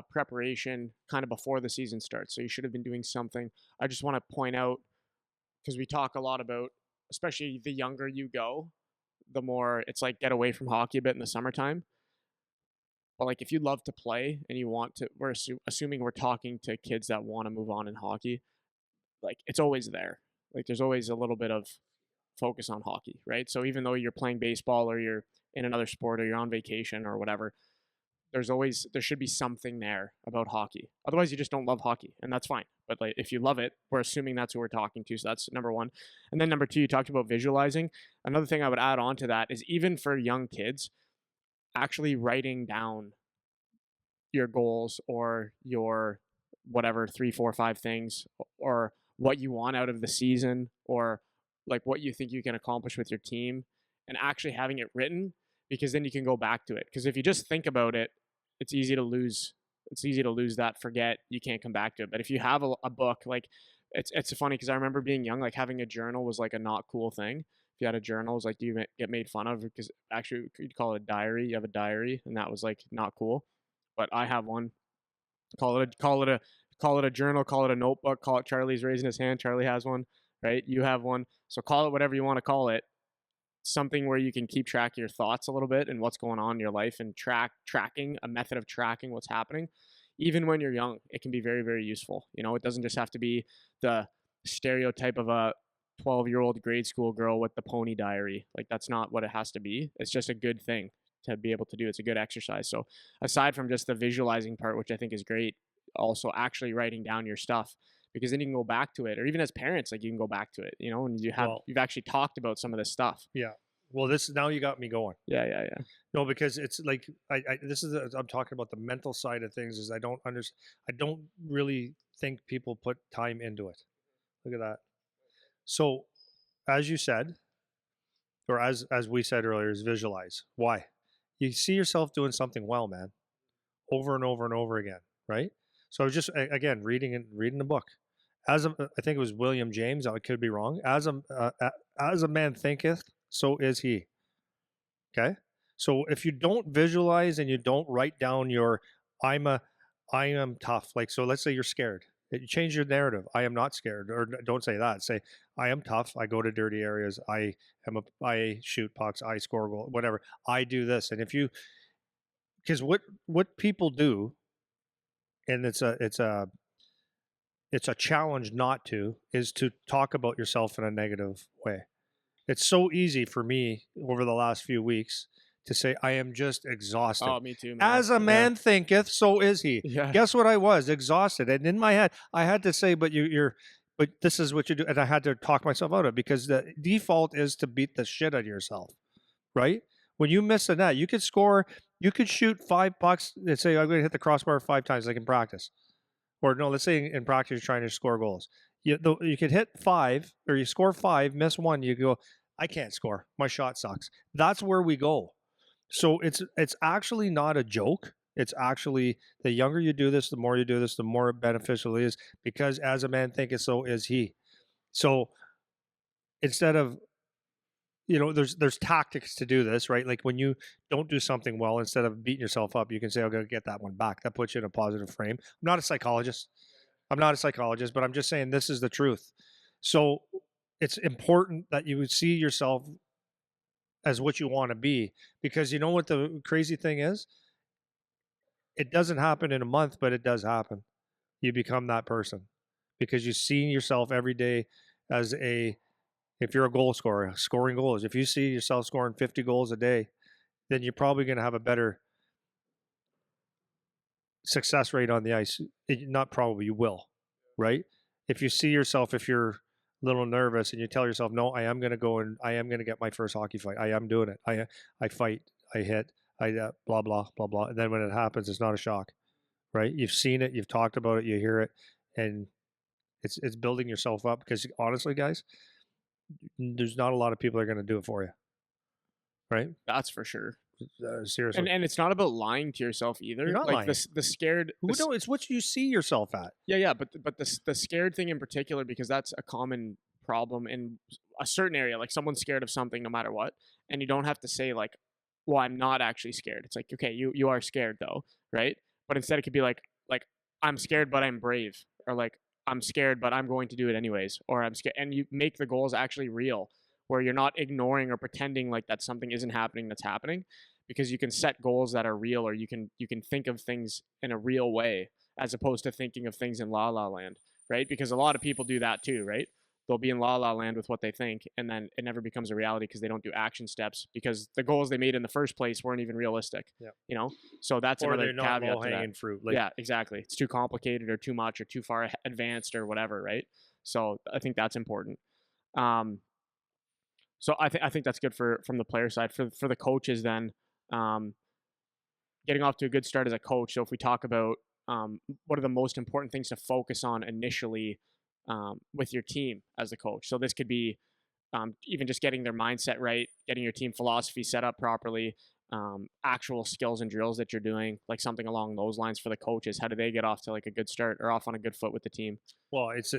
preparation kind of before the season starts. So you should have been doing something. I just want to point out, because we talk a lot about, especially the younger you go, the more it's like get away from hockey a bit in the summertime. But like if you love to play and you want to, we're assuming we're talking to kids that want to move on in hockey, like it's always there. Like there's always a little bit of focus on hockey, right? So even though you're playing baseball or you're in another sport or you're on vacation or whatever, there should be something there about hockey. Otherwise you just don't love hockey, and that's fine. But like if you love it, we're assuming that's who we're talking to. So that's number 1. And then number 2, you talked about visualizing. Another thing I would add on to that is even for young kids, actually writing down your goals or your whatever, 3, 4, 5 things, or what you want out of the season, or like what you think you can accomplish with your team, and actually having it written, because then you can go back to it. Because if you just think about it, it's easy to lose. It's easy to lose that, forget, you can't come back to it. But if you have a book, like it's funny because I remember being young, like having a journal was like a not cool thing. If you had a journal, it was like you get made fun of, because actually you'd call it a diary. You have a diary, and that was like not cool. But I have one. Call it a journal, call it a notebook, call it Charlie's raising his hand. Charlie has one, right? You have one. So call it whatever you want to call it. Something where you can keep track of your thoughts a little bit and what's going on in your life, and tracking a method of tracking what's happening. Even when you're young, it can be very, very useful. It doesn't just have to be the stereotype of a 12-year-old grade school girl with the pony diary. Like, that's not what it has to be. It's just a good thing to be able to do. It's a good exercise. So aside from just the visualizing part, which I think is great, also actually writing down your stuff, because then you can go back to it. Or even as parents, like, you can go back to it, and you've actually talked about some of this stuff. Yeah. Well, now you got me going. Yeah. No, because it's like I'm talking about the mental side of things. Is I don't really think people put time into it. Look at that. So, as you said, or as we said earlier, is visualize. Why? You see yourself doing something well, man, over and over and over again, right? So I was just again reading the book. I think it was William James. I could be wrong. As a man thinketh, so is he. Okay. So if you don't visualize and you don't write down I am tough. Like, so let's say you're scared. You change your narrative. I am not scared, or don't say that. Say, I am tough. I go to dirty areas. I shoot pucks. I score goal. Whatever. I do this. And because what people do, and it's a challenge not to, is to talk about yourself in a negative way. It's so easy for me over the last few weeks to say, I am just exhausted. Oh, me too, man. As a man thinketh, so is he. Yeah. Guess what I was? Exhausted. And in my head, I had to say, but but this is what you do. And I had to talk myself out of it, because the default is to beat the shit out of yourself, right? When you miss a net, you could shoot 5 pucks and say, I'm going to hit the crossbar 5 times like in practice. Or no, let's say in practice, you're trying to score goals. You could hit 5, or you score 5, miss 1, you go, I can't score. My shot sucks. That's where we go. So it's actually not a joke. It's actually, the younger you do this, the more you do this, the more beneficial it is, because as a man thinketh, so is he. So instead of, there's tactics to do this, right? Like when you don't do something well, instead of beating yourself up, you can say, I'm going to get that one back. That puts you in a positive frame. I'm not a psychologist, but I'm just saying this is the truth. So it's important that you would see yourself as what you want to be, because you know what the crazy thing is? It doesn't happen in a month, but it does happen. You become that person because you see yourself every day as if you're a goal scorer, scoring goals. If you see yourself scoring 50 goals a day, then you're probably going to have a better success rate on the ice. Not probably, you will, right? If you see yourself, if you're a little nervous and you tell yourself, no, I am going to go and I am going to get my first hockey fight. I am doing it. I fight, I hit, blah, blah, blah, blah. And then when it happens, it's not a shock, right? You've seen it, you've talked about it, you hear it, and it's building yourself up, because honestly, guys, there's not a lot of people that are going to do it for you, right? That's for sure. Seriously. And it's not about lying to yourself either. You're not like lying. the scared. No, it's what you see yourself at. Yeah. But the scared thing in particular, because that's a common problem in a certain area. Like, someone's scared of something no matter what, and you don't have to say like, well, I'm not actually scared. It's like, okay, you are scared though, right? But instead it could be like I'm scared but I'm brave, or like I'm scared but I'm going to do it anyways, or I'm scared, and you make the goals actually real, where you're not ignoring or pretending like that something isn't happening that's happening, because you can set goals that are real, or you can think of things in a real way, as opposed to thinking of things in la la land, right? Because a lot of people do that too, right? They'll be in la la land with what they think, and then it never becomes a reality because they don't do action steps, because the goals they made in the first place weren't even realistic. Yeah. So that's or another they're not caveat to low-hanging that. fruit. Yeah, exactly. It's too complicated or too much or too far advanced or whatever, right? So I think that's important. So I think that's good from the player side. For the coaches then, getting off to a good start as a coach. So if we talk about what are the most important things to focus on initially with your team as a coach. So this could be even just getting their mindset right, getting your team philosophy set up properly, actual skills and drills that you're doing, like something along those lines for the coaches. How do they get off to like a good start or off on a good foot with the team? Well, it's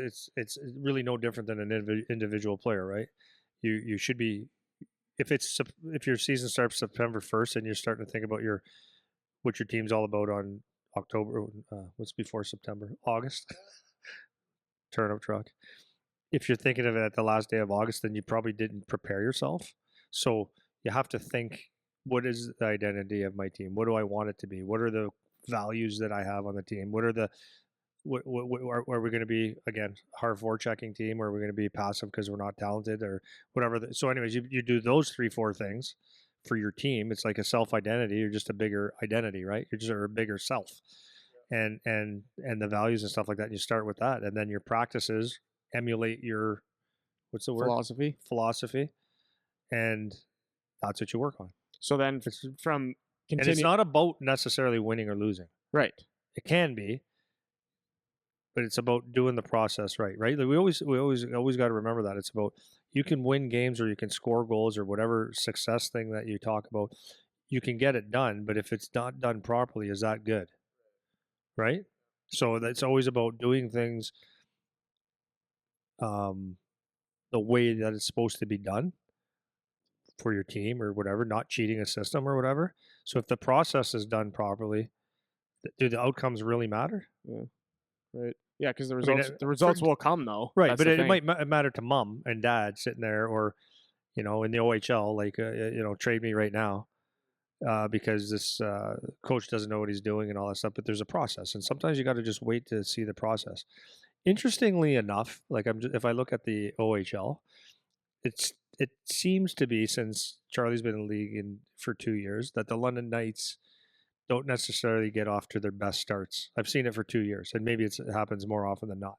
really no different than an individual player, right? You should be, if your season starts September 1st and you're starting to think about what your team's all about on October, what's before September, August, turnip truck. If you're thinking of it at the last day of August, then you probably didn't prepare yourself. So you have to think, what is the identity of my team? What do I want it to be? What are the values that I have on the team? What are the are we going to be, again, hard forechecking team, or are we going to be passive because we're not talented, or whatever? So anyways, you do those 3-4 things for your team. It's like a self identity. You're just a bigger identity, right? You're just a bigger self, and the values and stuff like that. And you start with that, and then your practices emulate your, what's the word, philosophy, and that's what you work on. So then from and it's not about necessarily winning or losing, right? It can be, but it's about doing the process right. Like we always got to remember that it's about, you can win games or you can score goals or whatever success thing that you talk about. You can get it done, but if it's not done properly, is that good? Right? So that's always about doing things the way that it's supposed to be done for your team or whatever, not cheating a system or whatever. So if the process is done properly, do the outcomes really matter? Yeah. Right. Yeah, because the results will come though. Right, That's but it thing. might matter to mom and dad sitting there, or in the OHL, like trade me right now, because this coach doesn't know what he's doing and all that stuff. But there's a process, and sometimes you got to just wait to see the process. Interestingly enough, like if I look at the OHL, it seems to be, since Charlie's been in the league for 2 years, that the London Knights don't necessarily get off to their best starts. I've seen it for 2 years, and maybe it happens more often than not.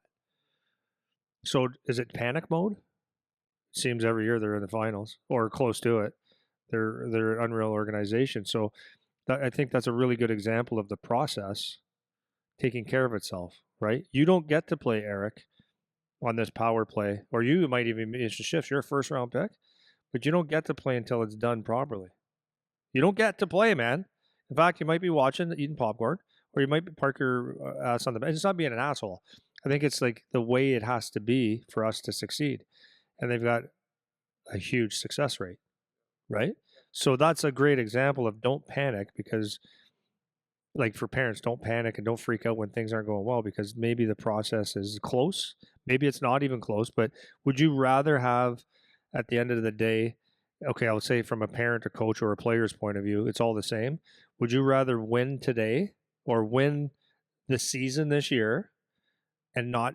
So is it panic mode? It seems every year they're in the finals or close to it. They're an unreal organization. So I think that's a really good example of the process taking care of itself, right? You don't get to play Eric on this power play, or you might even miss the shifts. You're a first round pick, but you don't get to play until it's done properly. You don't get to play, man. In fact, you might be watching, eating popcorn, or you might park your ass on the bench. It's not being an asshole. I think it's like the way it has to be for us to succeed. And they've got a huge success rate, right? So that's a great example of don't panic, because, like, for parents, don't panic and don't freak out when things aren't going well, because maybe the process is close. Maybe it's not even close, but would you rather have, at the end of the day, okay, I would say from a parent, a coach, or a player's point of view, it's all the same. Would you rather win today or win the season this year and not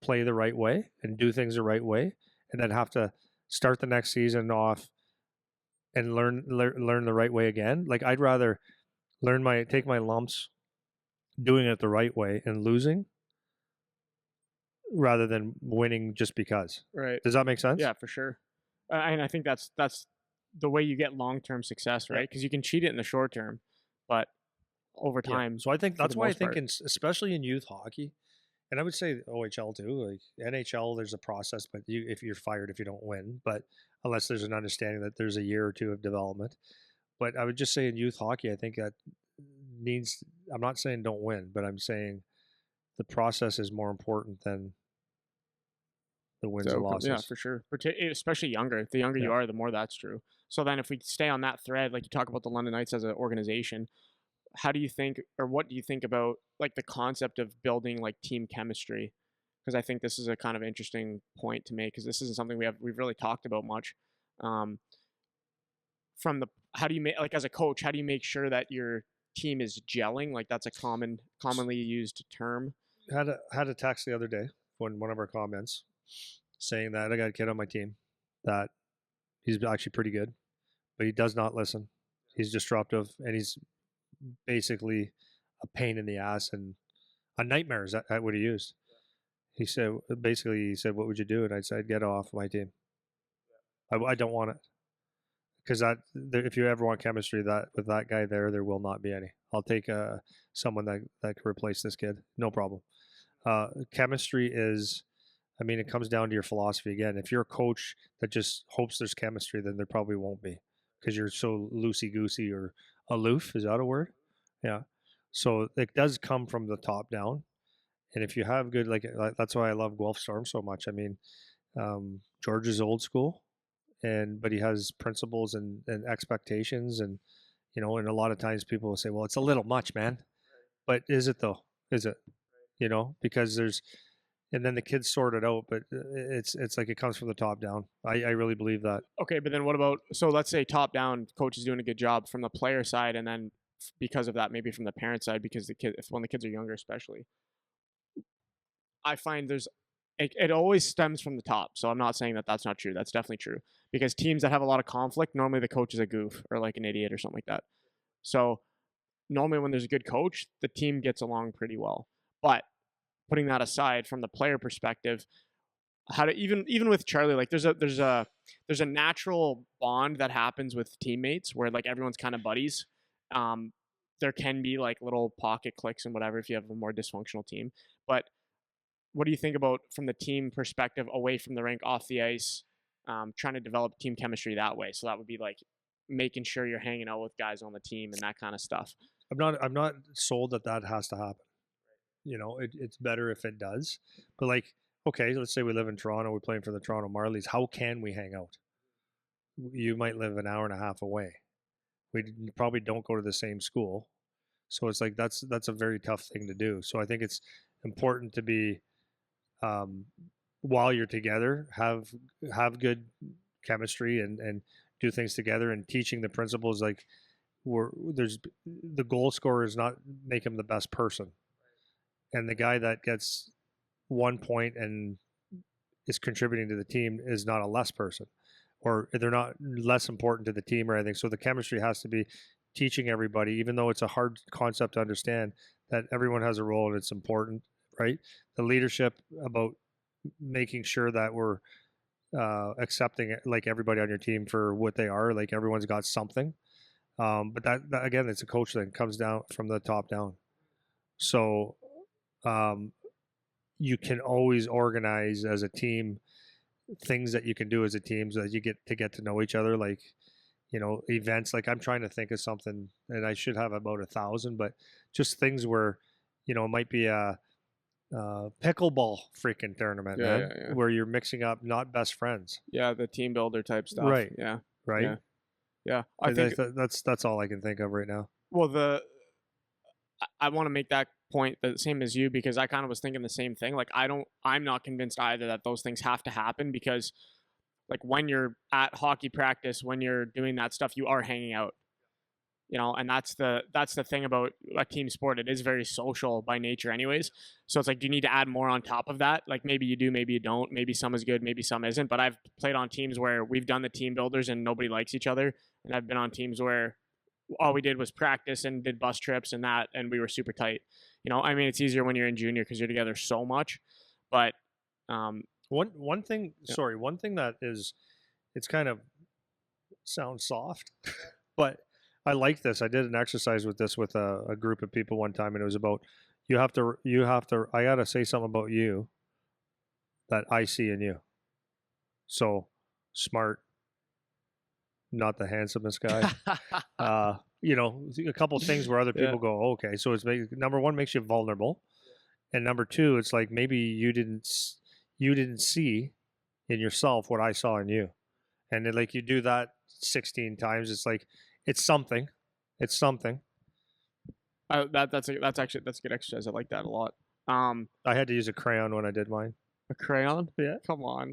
play the right way and do things the right way, and then have to start the next season off and learn the right way again? Like, I'd rather take my lumps doing it the right way and losing, rather than winning just because. Right. Does that make sense? Yeah, for sure. And I think that's the way you get long-term success, right? Because you can cheat it in the short term, but over time. Yeah. So I think that's why I think especially in youth hockey, and I would say OHL too, like NHL, there's a process, but if you're fired if you don't win, but unless there's an understanding that there's a year or two of development. But I would just say in youth hockey, I think that needs, I'm not saying don't win, but I'm saying the process is more important than the wins and losses. Yeah, for sure. Especially younger. The younger you are, the more that's true. So then if we stay on that thread, like you talk about the London Knights as an organization, how do you think, or what do you think about like the concept of building like team chemistry? Because I think this is a kind of interesting point to make, because this isn't something we've really talked about much. How do you make, like, as a coach, how do you make sure that your team is gelling? Like, that's a commonly used term. Had a text the other day when one of our comments saying that I got a kid on my team that he's actually pretty good, but he does not listen. He's disruptive, and he's basically a pain in the ass and a nightmare. Is that what he used? He said, what would you do? And I said, get off my team. I don't want it. because if you ever want chemistry that with that guy there will not be any. I'll take someone that can replace this kid, no problem. Chemistry is, I mean, it comes down to your philosophy again. If you're a coach that just hopes there's chemistry, then there probably won't be, because you're so loosey goosey or aloof. Is that a word? Yeah. So it does come from the top down, and if you have good, like that's why I love Guelph Storm so much. I mean, George is old school, but he has principles and expectations, and and a lot of times people will say, well, it's a little much, man. But is it though? Is it? Because and then the kids sort it out, but it's like it comes from the top down. I really believe that. Okay, but then what about, so let's say top down, coach is doing a good job from the player side, and then because of that, maybe from the parent side, because when the kids are younger, especially, I find it always stems from the top. So I'm not saying that that's not true. That's definitely true, because teams that have a lot of conflict, normally the coach is a goof or like an idiot or something like that. So normally when there's a good coach, the team gets along pretty well. But putting that aside, from the player perspective, how to, even with Charlie, like there's a natural bond that happens with teammates where like everyone's kind of buddies. There can be like little pocket clicks and whatever if you have a more dysfunctional team. But what do you think about, from the team perspective, away from the rink, off the ice, trying to develop team chemistry that way? So that would be like making sure you're hanging out with guys on the team and that kind of stuff. I'm not sold that has to happen. It's better if it does. But like, okay, let's say we live in Toronto, we're playing for the Toronto Marlies. How can we hang out? You might live an hour and a half away. We probably don't go to the same school. So it's like that's a very tough thing to do. So I think it's important to be, while you're together, have good chemistry and do things together, and teaching the principles, like there's the goal scorer is not make him the best person, and the guy that gets 1 point and is contributing to the team is not a less person, or they're not less important to the team or anything. So the chemistry has to be teaching everybody, even though it's a hard concept to understand, that everyone has a role and it's important, right? The leadership about making sure that we're accepting like everybody on your team for what they are, like everyone's got something. But that again, it's a coach thing, comes down from the top down. So you can always organize as a team things that you can do as a team so that you get to know each other, like events. Like I'm trying to think of something, and I should have about 1,000, but just things where it might be a pickleball freaking tournament, Yeah, man, yeah. where you're mixing up not best friends. Yeah, the team builder type stuff. Right. Yeah. Right. Yeah. I think that's all I can think of right now. Well, I want to make that point the same as you, because I kind of was thinking the same thing. Like I'm not convinced either that those things have to happen, because like when you're at hockey practice, when you're doing that stuff, you are hanging out. And that's the thing about a team sport. It is very social by nature anyways. So it's like, do you need to add more on top of that? Like maybe you do, maybe you don't. Maybe some is good, maybe some isn't. But I've played on teams where we've done the team builders and nobody likes each other. And I've been on teams where all we did was practice and did bus trips and we were super tight. I mean, it's easier when you're in junior because you're together so much. But one thing, yeah. Sorry, one thing that is, it's kind of sounds soft, but I like this. I did an exercise with this with a group of people one time, and it was about you have to. I gotta say something about you that I see in you. So smart, not the handsomest guy. A couple of things where other people go, oh, okay. So it's number one, makes you vulnerable, and number two, it's like maybe you didn't see in yourself what I saw in you, and then, like, you do that 16 times. It's like it's something. It's something. That's a good exercise. I like that a lot. I had to use a crayon when I did mine. A crayon? Yeah. Come on.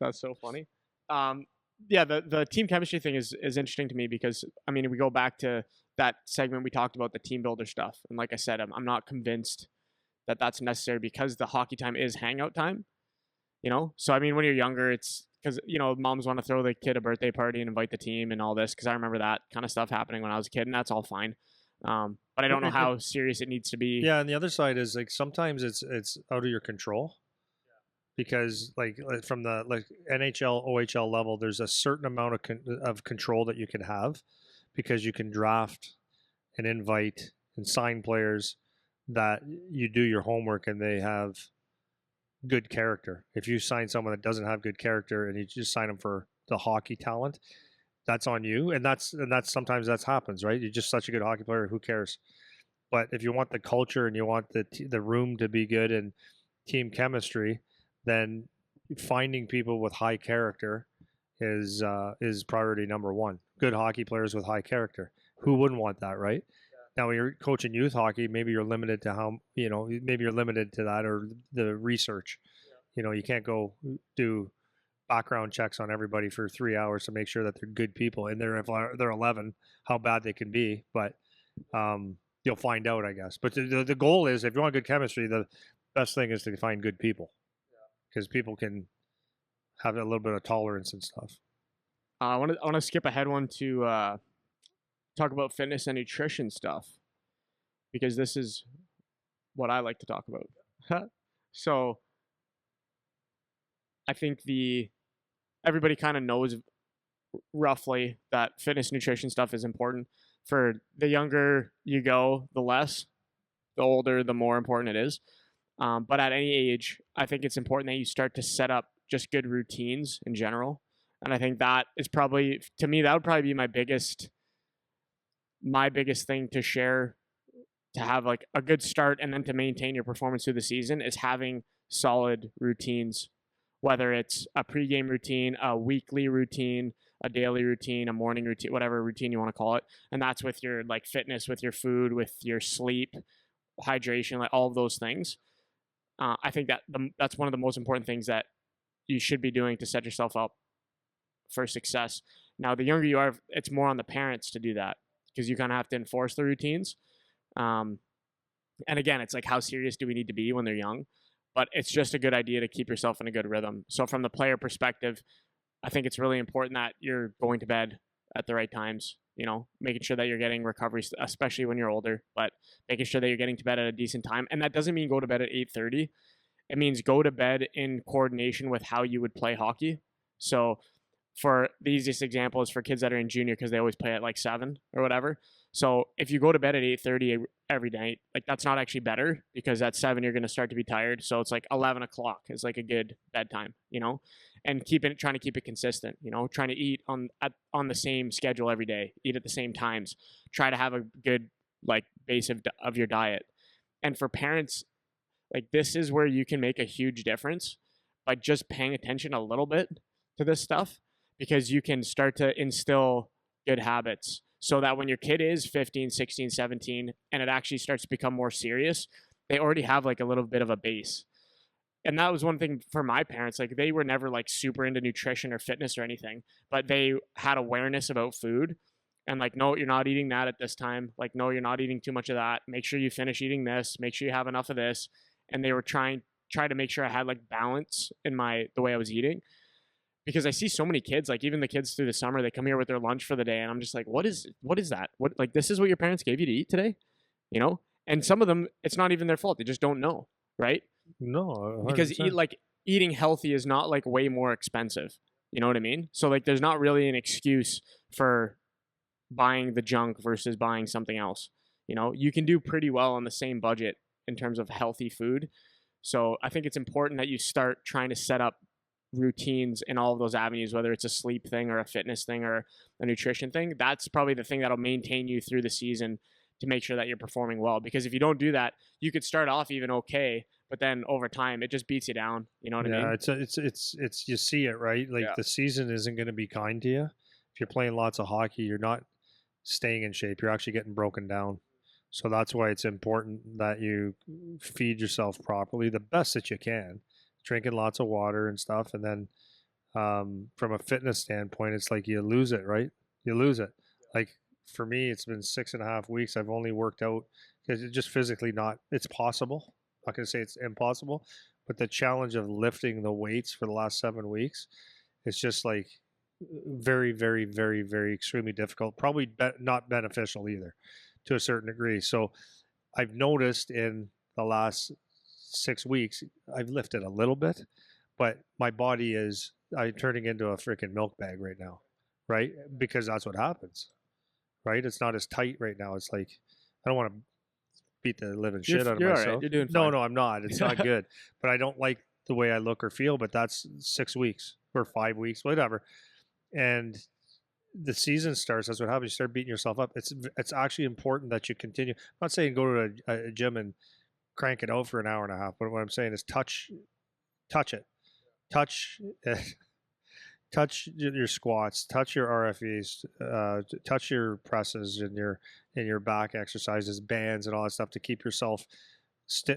That's so funny. Yeah, the team chemistry thing is interesting to me, because I mean, we go back to that segment we talked about, the team builder stuff, and like I said, I'm not convinced that that's necessary, because the hockey time is hangout time. So I mean, when you're younger, it's because moms want to throw the kid a birthday party and invite the team and all this, because I remember that kind of stuff happening when I was a kid, and that's all fine. But I don't know how serious it needs to be. Yeah, and the other side is like sometimes it's out of your control. because like from the like NHL, OHL level, there's a certain amount of control that you can have because you can draft and invite and sign players that you do your homework and they have good character. If you sign someone that doesn't have good character and you just sign them for the hockey talent, that's on you. And that's sometimes that happens, right? You're just such a good hockey player. Who cares? But if you want the culture and you want the room to be good and team chemistry, then finding people with high character is priority number one. Good hockey players with high character. Who wouldn't want that, right? Now, when you're coaching youth hockey, maybe you're limited to maybe you're limited to that or the research. You can't go do background checks on everybody for 3 hours to make sure that they're good people. And if they're 11, how bad they can be. But you'll find out, I guess. But the goal is, if you want good chemistry, the best thing is to find good people, because people can have a little bit of tolerance and stuff. I want to skip ahead one to talk about fitness and nutrition stuff, because this is what I like to talk about. So I think everybody kind of knows roughly that fitness nutrition stuff is important. For the younger you go, the less. The older, the more important it is. But at any age, I think it's important that you start to set up just good routines in general. And I think that is probably, to me, that would probably be my biggest thing to share, to have like a good start and then to maintain your performance through the season, is having solid routines, whether it's a pregame routine, a weekly routine, a daily routine, a morning routine, whatever routine you want to call it. And that's with your like fitness, with your food, with your sleep, hydration, like all of those things. I think that's one of the most important things that you should be doing to set yourself up for success. Now, the younger you are, it's more on the parents to do that, because you kind of have to enforce the routines. And again, it's like, how serious do we need to be when they're young? But it's just a good idea to keep yourself in a good rhythm. So from the player perspective, I think it's really important that you're going to bed at the right times, making sure that you're getting recovery, especially when you're older, but making sure that you're getting to bed at a decent time. And that doesn't mean go to bed at 8:30. It means go to bed in coordination with how you would play hockey. So for the easiest example is for kids that are in junior, because they always play at like 7 or whatever. So if you go to bed at 8:30 every night, like that's not actually better, because at 7 you're going to start to be tired. So it's like 11 o'clock is like a good bedtime, and trying to keep it consistent, trying to eat on the same schedule every day, eat at the same times, try to have a good like base of your diet. And for parents, like this is where you can make a huge difference by just paying attention a little bit to this stuff, because you can start to instill good habits, so that when your kid is 15, 16, 17, and it actually starts to become more serious, they already have like a little bit of a base. And that was one thing for my parents. Like they were never like super into nutrition or fitness or anything, but they had awareness about food, and like, no, you're not eating that at this time. Like, no, you're not eating too much of that. Make sure you finish eating this. Make sure you have enough of this. And they were try to make sure I had like balance in the way I was eating. Because I see so many kids, like even the kids through the summer, they come here with their lunch for the day, and I'm just like, what is that? What, like, this is what your parents gave you to eat today, And some of them, it's not even their fault; they just don't know, right? No, 100%. Because eating healthy is not like way more expensive. You know what I mean? So like, there's not really an excuse for buying the junk versus buying something else. You can do pretty well on the same budget in terms of healthy food. So I think it's important that you start trying to set up routines in all of those avenues, whether it's a sleep thing or a fitness thing or a nutrition thing. That's probably the thing that'll maintain you through the season, to make sure that you're performing well. Because if you don't do that, you could start off even okay, but then over time it just beats you down. You know what I mean? Yeah, it's you see it, right? Like the season isn't going to be kind to you. If you're playing lots of hockey, you're not staying in shape. You're actually getting broken down. So that's why it's important that you feed yourself properly, the best that you can, drinking lots of water and stuff. And then from a fitness standpoint, it's like you lose it, right? You lose it. Like for me, it's been 6.5 weeks. I've only worked out because it's just physically it's possible. I'm not going to say it's impossible, but the challenge of lifting the weights for the last 7 weeks, it's just like very, very, very, very extremely difficult. Probably not beneficial either, to a certain degree. So I've noticed in the last 6 weeks, I've lifted a little bit, but my body is I'm turning into a freaking milk bag right now, right? Because that's what happens, right? It's not as tight right now. It's like I don't want to beat the living shit out of You're all right. myself. You're doing No, fine. no, I'm not. It's not good. But I don't like the way I look or feel. But that's 6 weeks or 5 weeks, whatever. And the season starts. That's what happens. You start beating yourself up. It's actually important that you continue. I'm not saying go to a gym and crank it out for an hour and a half. But what I'm saying is touch it, touch. Touch your squats, touch your RFEs, touch your presses and your back exercises, bands, and all that stuff to keep yourself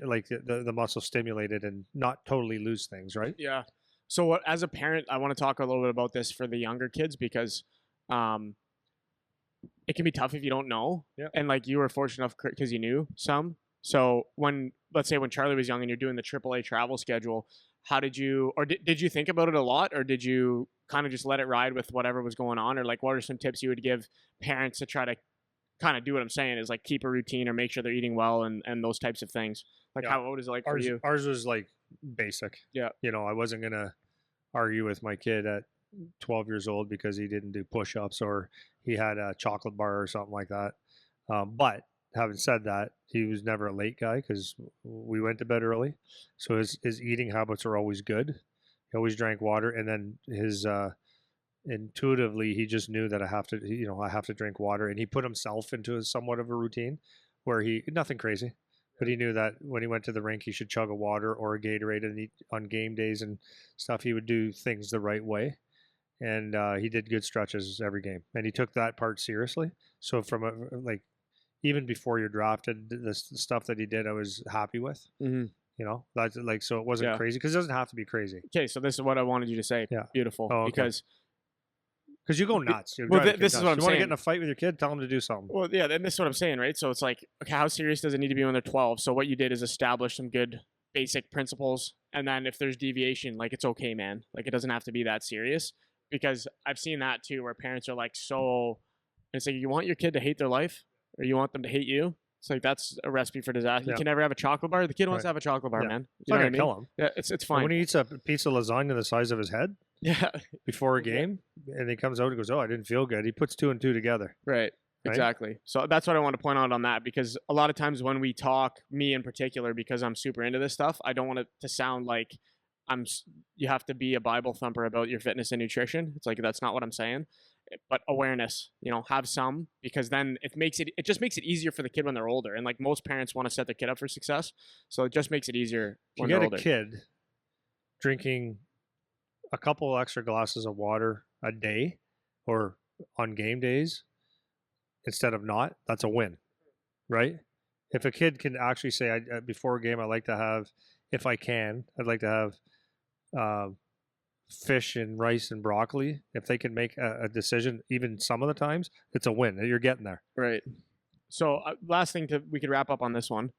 like the muscle stimulated and not totally lose things, right? Yeah. So as a parent, I want to talk a little bit about this for the younger kids because it can be tough if you don't know. Yeah. And like you were fortunate enough because you knew some. So let's say when Charlie was young and you're doing the AAA travel schedule, how did you, or did you think about it a lot, or did you kind of just let it ride with whatever was going on? Or like, what are some tips you would give parents to try to kind of do what I'm saying is like keep a routine or make sure they're eating well and those types of things? Like what is it like for you? Ours was like basic. Yeah. I wasn't going to argue with my kid at 12 years old because he didn't do push-ups or he had a chocolate bar or something like that. But having said that, he was never a late guy because we went to bed early. So his eating habits are always good. He always drank water, and then his intuitively he just knew that I have to drink water, and he put himself into somewhat of a routine where nothing crazy, but he knew that when he went to the rink he should chug a water or a Gatorade, and on game days and stuff he would do things the right way. And he did good stretches every game, and he took that part seriously. So even before you're drafted, the stuff that he did, I was happy with. Mm-hmm. That's like, so it wasn't crazy because it doesn't have to be crazy. Okay, so this is what I wanted you to say. Yeah, beautiful. Oh, okay. Because you go nuts. Well, this is what I'm saying. You want to get in a fight with your kid? Tell him to do something. Well, yeah, and this is what I'm saying, right? So it's like, okay, how serious does it need to be when they're 12? So what you did is establish some good basic principles, and then if there's deviation, like it's okay, man. Like it doesn't have to be that serious. Because I've seen that too, where parents are like so. It's like you want your kid to hate their life, or you want them to hate you. It's like that's a recipe for disaster. Yeah. You can never have a chocolate bar. The kid wants to have a chocolate bar, man. It's not gonna kill him. Yeah, it's fine. When he eats a piece of lasagna the size of his head, yeah, before a game, and he comes out and goes, "Oh, I didn't feel good." He puts 2 and 2 together. Right. Exactly. So that's what I want to point out on that, because a lot of times when we talk, me in particular, because I'm super into this stuff, I don't want it to sound like you have to be a Bible thumper about your fitness and nutrition. It's like, that's not what I'm saying. But awareness, have some, because then it just makes it easier for the kid when they're older. And like most parents want to set their kid up for success. So it just makes it easier when they're older. You get a kid drinking a couple extra glasses of water a day or on game days instead of not, that's a win, right? If a kid can actually say, before a game, I'd like to have fish and rice and broccoli. If they can make a decision, even some of the times, it's a win. You're getting there. Right. So last thing we could wrap up on this one.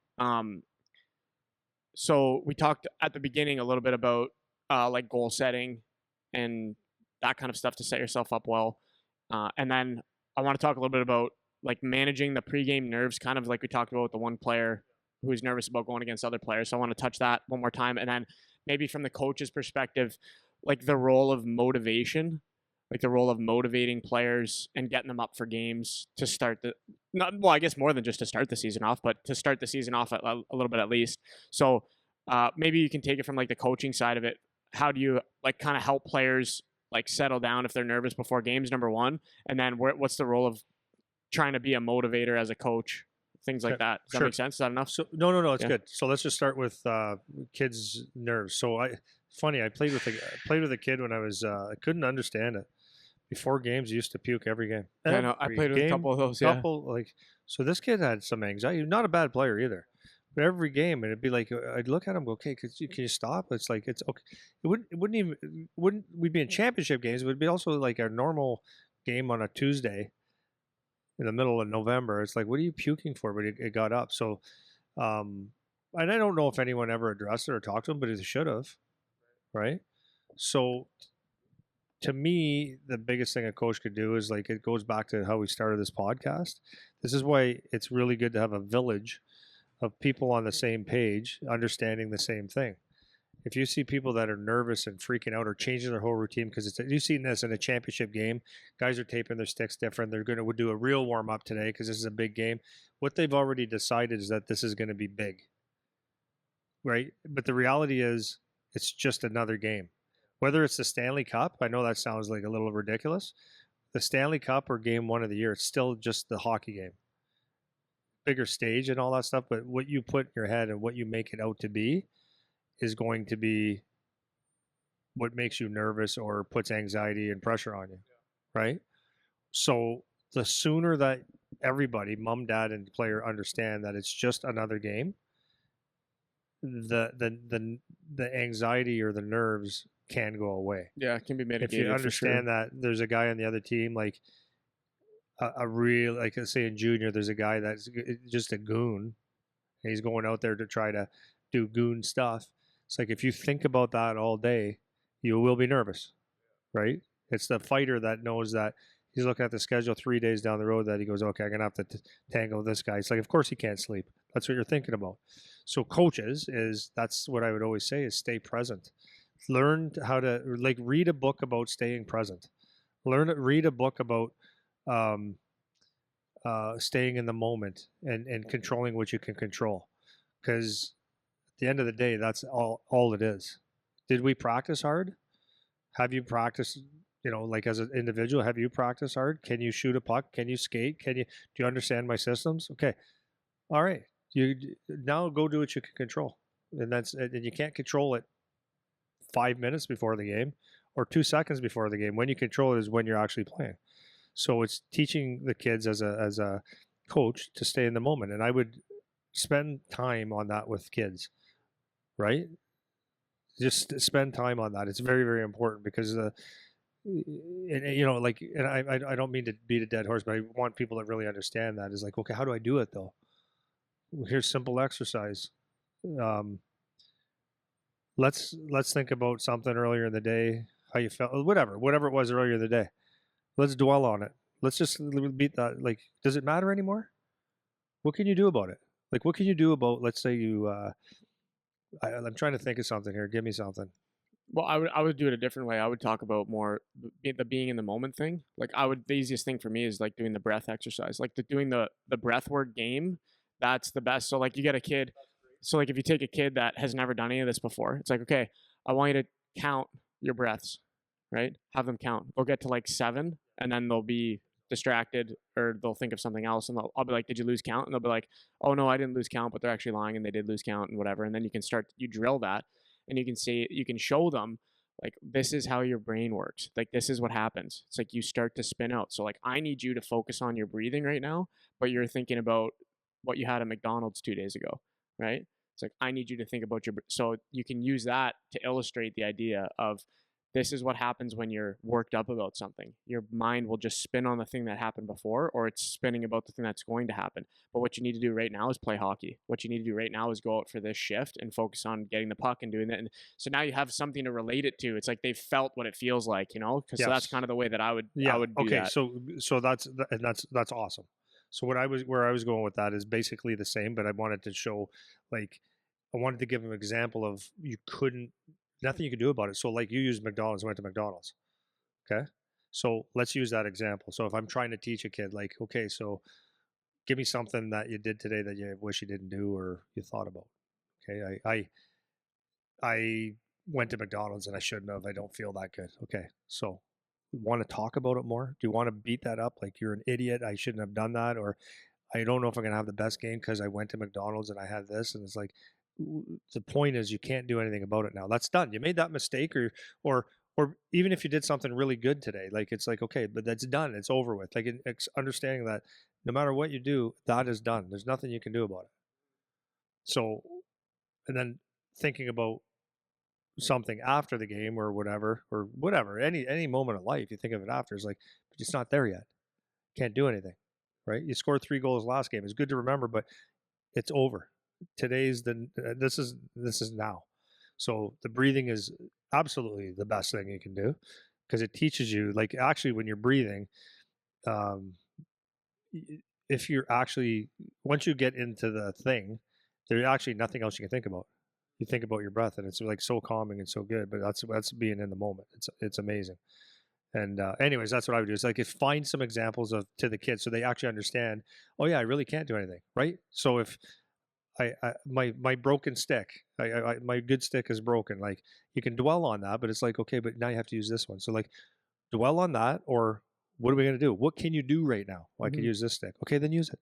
So we talked at the beginning a little bit about like goal setting and that kind of stuff to set yourself up well. And then I want to talk a little bit about like managing the pregame nerves, kind of like we talked about with the one player who is nervous about going against other players. So I want to touch that one more time. And then maybe from the coach's perspective, like the role of motivation, like the role of motivating players and getting them up for games to start I guess more than just to start the season off, but to start the season off a little bit at least. So maybe you can take it from like the coaching side of it. How do you like kind of help players like settle down if they're nervous before games, number one? And then what's the role of trying to be a motivator as a coach? Things like that. Does that make sense? Is that enough? So no, it's good. So let's just start with kids' nerves. So I played with a kid when I was I couldn't understand it. Before games, he used to puke every game. I know. I played with a couple of those. Yeah. So this kid had some anxiety. Not a bad player either. But every game, and it'd be like I'd look at him, go, "Okay, can you stop?" It's like it's okay. We'd be in championship games. It would be also like a normal game on a Tuesday in the middle of November. It's like, what are you puking for? But it got up. So, and I don't know if anyone ever addressed it or talked to him, but it should have, right? So, to me, the biggest thing a coach could do is like, it goes back to how we started this podcast. This is why it's really good to have a village of people on the same page, understanding the same thing. if you see people that are nervous and freaking out or changing their whole routine, because you've seen this in a championship game, guys are taping their sticks different. They're going to do a real warm up today because this is a big game. What they've already decided is that this is going to be big, right? But the reality is, it's just another game. Whether it's the Stanley Cup, I know that sounds like a little ridiculous. The Stanley Cup or game one of the year, it's still just the hockey game. Bigger stage and all that stuff, but what you put in your head and what you make it out to be is going to be what makes you nervous or puts anxiety and pressure on you, right? So the sooner that everybody, mom, dad, and player understand that it's just another game, the anxiety or the nerves can go away. Yeah, it can be mitigated. If you understand that there's a guy on the other team, like a real, like let's say in junior, there's a guy that's just a goon, and he's going out there to try to do goon stuff. It's like if you think about that all day, you will be nervous, right? It's the fighter that knows that he's looking at the schedule 3 days down the road that he goes, okay, I'm gonna have to tangle this guy. It's like, of course he can't sleep. That's what you're thinking about. So coaches that's what I would always say is stay present. Learn how to like read a book about staying present. Read a book about um, staying in the moment and controlling what you can control. Because at the end of the day, that's all it is. Did we practice hard? Have you practiced, like as an individual, have you practiced hard? Can you shoot a puck? Can you skate? Do you understand my systems? Okay. All right. You now go do what you can control. And you can't control it 5 minutes before the game or 2 seconds before the game. When you control it is when you're actually playing. So it's teaching the kids as a coach to stay in the moment. And I would spend time on that with kids, right? Just spend time on that. It's very, very important because and I don't mean to beat a dead horse, but I want people to really understand that is like, okay, how do I do it though? Here's simple exercise. Let's think about something earlier in the day, how you felt, whatever it was earlier in the day. Let's dwell on it. Let's just beat that. Like, does it matter anymore? What can you do about it? Like, what can you do about, let's say you, I'm trying to think of something here. Give me something. Well, I would do it a different way. I would talk about more the being in the moment thing. Like the easiest thing for me is like doing the breath exercise, like doing the breath work game. That's the best. So like you get a kid. So like if you take a kid that has never done any of this before, it's like, okay, I want you to count your breaths, right? Have them count. They'll get to like 7, and then they'll be distracted or they'll think of something else, and I'll be like, did you lose count? And they'll be like, oh no, I didn't lose count, but they're actually lying and they did lose count and whatever. And then you drill that, and you can show them like, this is how your brain works. Like, this is what happens. It's like you start to spin out. So like, I need you to focus on your breathing right now, but you're thinking about what you had at McDonald's 2 days ago, right? It's like, I need you to think about so you can use that to illustrate the idea of, this is what happens when you're worked up about something. Your mind will just spin on the thing that happened before, or it's spinning about the thing that's going to happen. But what you need to do right now is play hockey. What you need to do right now is go out for this shift and focus on getting the puck and doing that. And so now you have something to relate it to. It's like they've felt what it feels like, because so that's kind of the way that I would do okay, that. So that's awesome. So where I was going with that is basically the same, but I wanted to show, like, I wanted to give an example of nothing you could do about it. So like you used McDonald's, went to McDonald's. Okay. So let's use that example. So if I'm trying to teach a kid, like, okay, so give me something that you did today that you wish you didn't do or you thought about. Okay. I went to McDonald's and I shouldn't have. I don't feel that good. Okay. So want to talk about it more? Do you want to beat that up? Like, you're an idiot. I shouldn't have done that. Or I don't know if I'm going to have the best game because I went to McDonald's and I had this. And it's like, the point is you can't do anything about it now. That's done. You made that mistake, or even if you did something really good today, like, it's like, okay, but that's done. It's over with. Like, understanding that no matter what you do, that is done. There's nothing you can do about it. So, and then thinking about something after the game or whatever, any moment of life, you think of it after, is like, but it's not there yet. Can't do anything, right? You scored 3 goals last game. It's good to remember, but it's over. This is now. So the breathing is absolutely the best thing you can do, because it teaches you, like, actually when you're breathing, um, if you're actually, once you get into the thing, there's actually nothing else you can think about. you think about your breath, and it's like so calming and so good. But that's being in the moment. It's amazing. And anyways, that's what I would do. It's like if find some examples of to the kids so they actually understand. Oh yeah, I really can't do anything, right? So if my broken stick, my good stick is broken. Like you can dwell on that, but it's like okay, but now you have to use this one. So like dwell on that, or what are we gonna do? What can you do right now? Well, I can use this stick. Okay, then use it.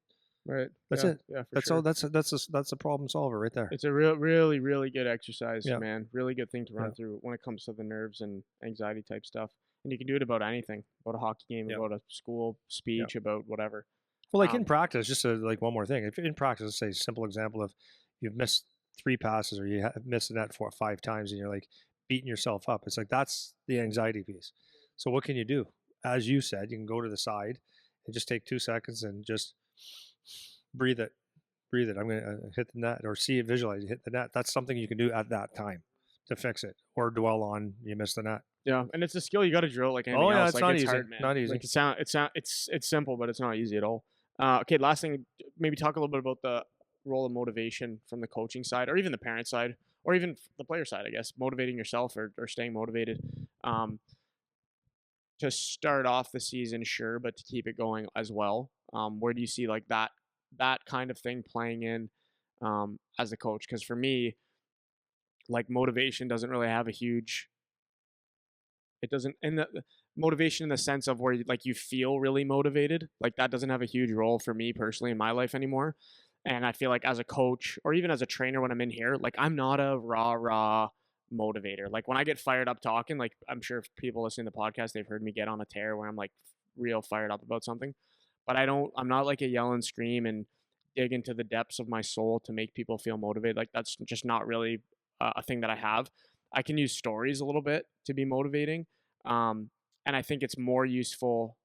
Right. That's Yeah. it. Yeah. For That's sure. all. That's a problem solver right there. It's a really, really good exercise, Yeah. man. Really good thing to Yeah. run through when it comes to the nerves and anxiety type stuff. And you can do it about anything, about a hockey game, Yeah. about a school Yeah. speech, about whatever. Well, like in practice, just like one more thing. If in practice, let's say simple example of you've missed 3 passes or you have missed the net 4 or 5 times, and you're like beating yourself up. It's like that's the anxiety piece. So what can you do? As you said, you can go to the side and just take 2 seconds and just breathe it. Breathe it. I'm going to hit the net, or see it, visualize you hit the net. That's something you can do at that time to fix it, or dwell on you missed the net. Yeah, and it's a skill you got to drill like anything Oh yeah, else. it's Like not it's easy. hard, man. Not easy. Like it's simple, but it's not easy at all. Okay, last thing, maybe talk a little bit about the role of motivation from the coaching side, or even the parent side, or even the player side. I guess motivating yourself or staying motivated. To start off the season, sure, but to keep it going as well. Where do you see like that kind of thing playing in as a coach? Because for me, like motivation doesn't really have a huge. It doesn't in the motivation in the sense of where like you feel really motivated. Like that doesn't have a huge role for me personally in my life anymore. And I feel like as a coach or even as a trainer when I'm in here, like I'm not a rah motivator. Like when I get fired up talking, like I'm sure if people listening to the podcast, they've heard me get on a tear where I'm like real fired up about something. But I'm not like a yell and scream and dig into the depths of my soul to make people feel motivated. Like that's just not really a thing that I have. I can use stories a little bit to be motivating. And I think it's more useful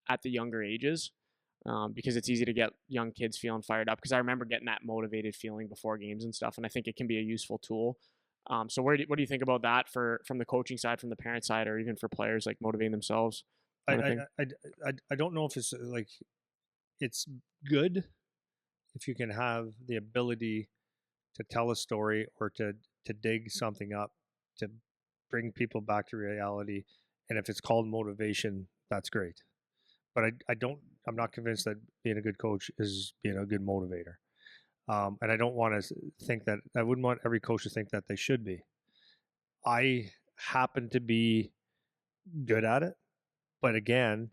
at the younger ages because it's easy to get young kids feeling fired up. Because I remember getting that motivated feeling before games and stuff, and I think it can be a useful tool. So what do you think about that from the coaching side, from the parent side, or even for players like motivating themselves? Kind of thing? I don't know if it's like it's good if you can have the ability to tell a story or to dig something up to bring people back to reality, and if it's called motivation, that's great. But I'm not convinced that being a good coach is being a good motivator. And I don't want to think that I wouldn't want every coach to think that they should be. I happen to be good at it, but again,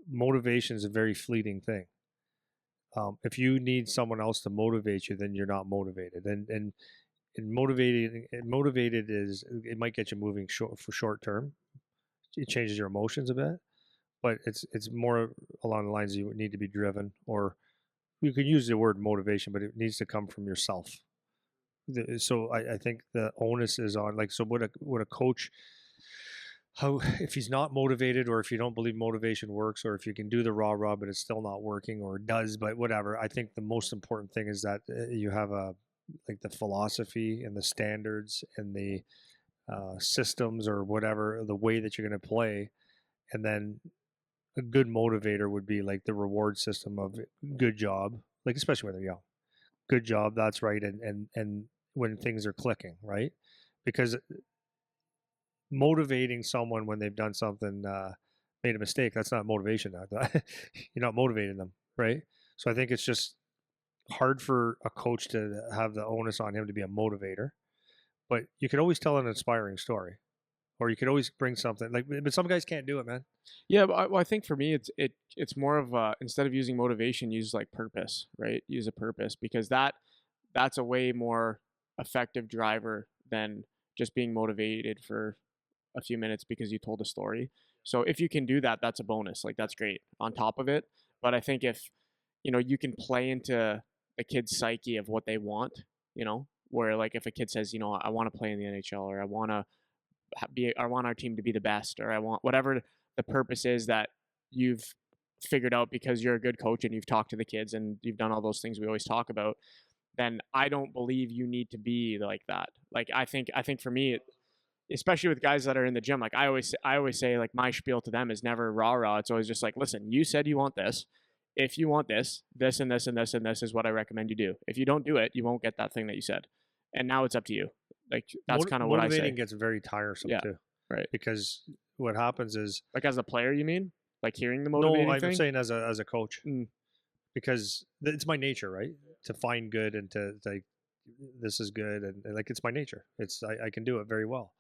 motivation is a very fleeting thing. If you need someone else to motivate you, then you're not motivated. And motivated is it might get you moving short term. It changes your emotions a bit, but it's more along the lines you need to be driven, or you can use the word motivation, but it needs to come from yourself. So I think the onus is on like so what a coach, how if he's not motivated, or if you don't believe motivation works, or if you can do the rah but it's still not working, or it does but whatever. I think the most important thing is that you have a like the philosophy and the standards and the systems or whatever, the way that you're going to play, and then a good motivator would be like the reward system of good job, like especially when they're young, good job, that's right, and when things are clicking right, because motivating someone when they've done something, made a mistake, that's not motivation. You're not motivating them, right? So I think it's just hard for a coach to have the onus on him to be a motivator, but you could always tell an inspiring story, or you could always bring something like, but some guys can't do it, man. Yeah, but I think for me, it's more of instead of using motivation, use like purpose, right? Use a purpose because that's a way more effective driver than just being motivated for a few minutes because you told a story. So if you can do that, that's a bonus. Like that's great on top of it. But I think if you can play into a kid's psyche of what they want, where like if a kid says, I want to play in the NHL or I want our team to be the best, or I want whatever the purpose is that you've figured out because you're a good coach and you've talked to the kids and you've done all those things we always talk about, then I don't believe you need to be like that. Like I think for me, especially with guys that are in the gym, like I always say like my spiel to them is never rah. It's always just like, listen, you said you want this. If you want this and this and this and this is what I recommend you do. If you don't do it, you won't get that thing that you said. and now it's up to you. Like that's kind of what I Motivating say. gets very tiresome Yeah. too, Right. because what happens is, Like as a player, you mean? Like hearing the no, motivating I'm thing? saying as a coach, Mm. because it's my nature, right? To find good and to like, this is good, and like it's my nature. It's I can do it very well.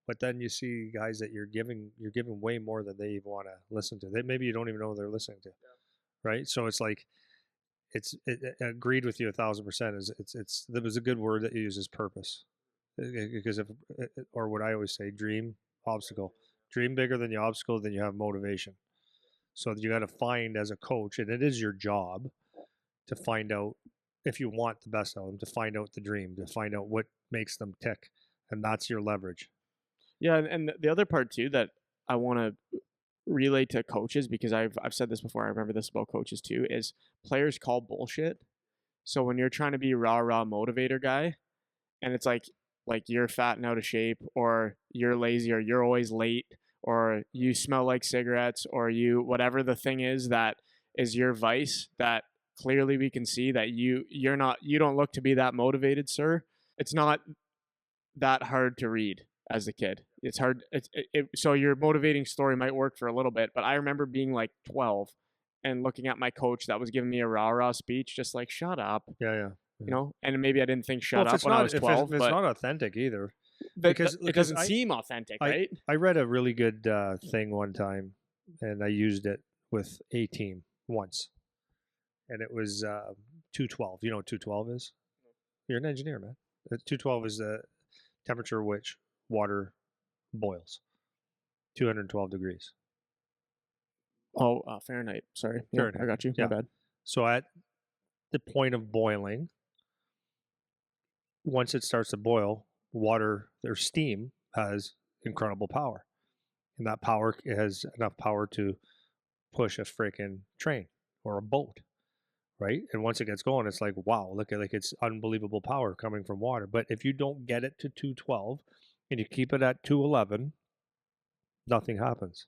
But then you see guys that you're giving way more than they even want to listen to. They maybe you don't even know they're listening to, right? So it's like agreed with you 1,000%. It's there was a good word that you use is purpose, because if, or what I always say, dream obstacle, dream bigger than the obstacle, then you have motivation. So you got to find as a coach, and it is your job to find out, if you want the best of them, to find out the dream, to find out what makes them tick, and that's your leverage. Yeah, and the other part too that I want to relay to coaches, because I've said this before. I remember this about coaches too. Is players call bullshit. So when you're trying to be rah motivator guy, and it's like you're fat and out of shape, or you're lazy, or you're always late, or you smell like cigarettes, or you whatever the thing is that is your vice that clearly we can see that you don't look to be that motivated, sir. It's not that hard to read as a kid. It's hard. So your motivating story might work for a little bit, but I remember being like 12 and looking at my coach that was giving me a rah speech, just like shut up, Yeah. And maybe I didn't think Well, shut if up it's when I not was 12, if it's but not authentic either, it doesn't seem authentic, I right? I read a really good thing one time, and I used it with a team once, and it was 212. You know what 212 is? You're an engineer, man. 212 is the temperature which water boils, 212 degrees Oh, Fahrenheit. Sorry. Yeah, Fahrenheit. I got you. My Yeah. bad. So at the point of boiling, once it starts to boil, water or steam has incredible power, and that power has enough power to push a freaking train or a boat, right? And once it gets going, it's like, wow, look at, like, it's unbelievable power coming from water. But if you don't get it to 212 and you keep it at 211, nothing happens.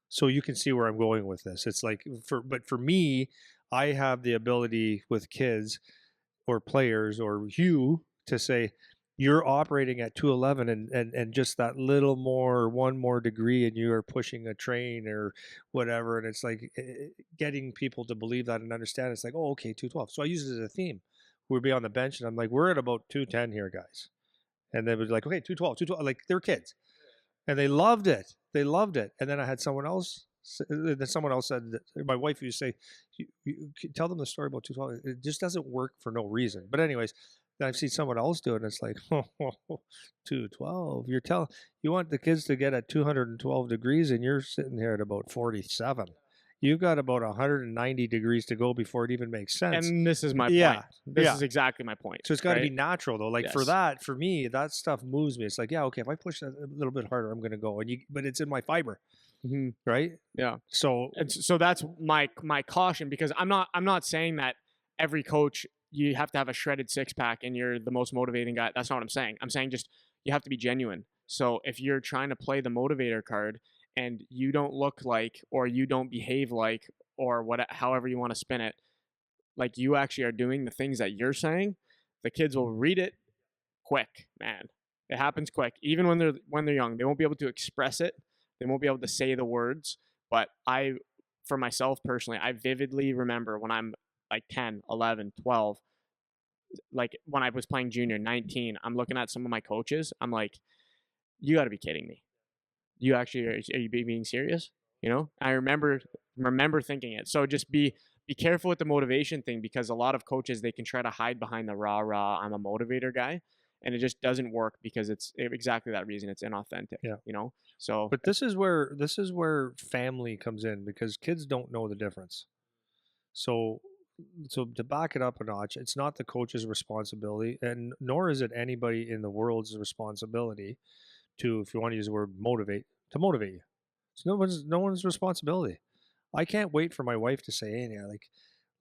So you can see where I'm going with this. It's like, for me, I have the ability with kids or players or you to say, you're operating at 211, and just that little more, one more degree, and you are pushing a train or whatever. And it's like getting people to believe that and understand. It's like, oh, okay, 212. So I use it as a theme. We'd be on the bench and I'm like, we're at about 210 here, guys. And they would be like, okay, 212, 212. Like, they're kids. And they loved it. They loved it. And then I had someone else. Then someone else said, that my wife used to say, you tell them the story about 212. It just doesn't work for no reason. But anyways, then I've seen someone else do it, and it's like, 212. You want the kids to get at 212 degrees, and you're sitting here at about 47. You've got about 190 degrees to go before it even makes sense. And this is my point. Yeah. This is exactly my point. So it's got to right? be natural, though. Like, Yes. for me, that stuff moves me. It's like, yeah, okay, if I push that a little bit harder, I'm going to go. But it's in my fiber, right? Yeah. So And so that's my caution, because I'm not saying that every coach you have to have a shredded six pack and you're the most motivating guy. That's not what I'm saying. I'm saying just you have to be genuine. So if you're trying to play the motivator card and you don't look like, or you don't behave like, or however you want to spin it, like you actually are doing the things that you're saying, the kids will read it quick, man. It happens quick. Even when they're young, they won't be able to express it. They won't be able to say the words. But for myself personally, I vividly remember when I'm like 10, 11, 12, like when I was playing junior, 19, I'm looking at some of my coaches. I'm like, you got to be kidding me. You actually are you being serious? I remember thinking it. So just be careful with the motivation thing, because a lot of coaches, they can try to hide behind the rah I'm a motivator guy, and it just doesn't work because it's exactly that reason. It's inauthentic. Yeah. So but this is where family comes in, because kids don't know the difference. So to back it up a notch, it's not the coach's responsibility, and nor is it anybody in the world's responsibility to, if you want to use the word motivate, to motivate you. It's no one's responsibility. I can't wait for my wife to say, hey, yeah, like,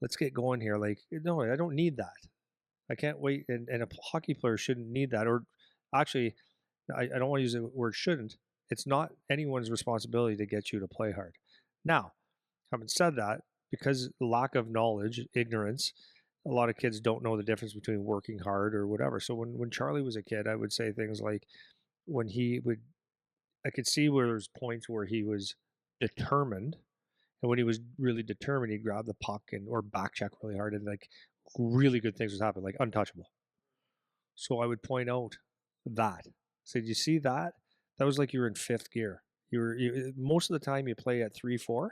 let's get going here. Like, no, I don't need that. I can't wait. And a hockey player shouldn't need that. Or actually, I don't want to use the word shouldn't. It's not anyone's responsibility to get you to play hard. Now, having said that, because lack of knowledge, ignorance, a lot of kids don't know the difference between working hard or whatever. So when Charlie was a kid, I would say things like when I could see where there was points where he was determined, and when he was really determined, he'd grab the puck or back check really hard, and like really good things would happen, like untouchable. So I would point out that. So did you see that? That was like you were in fifth gear. Most of the time you play at 3-4.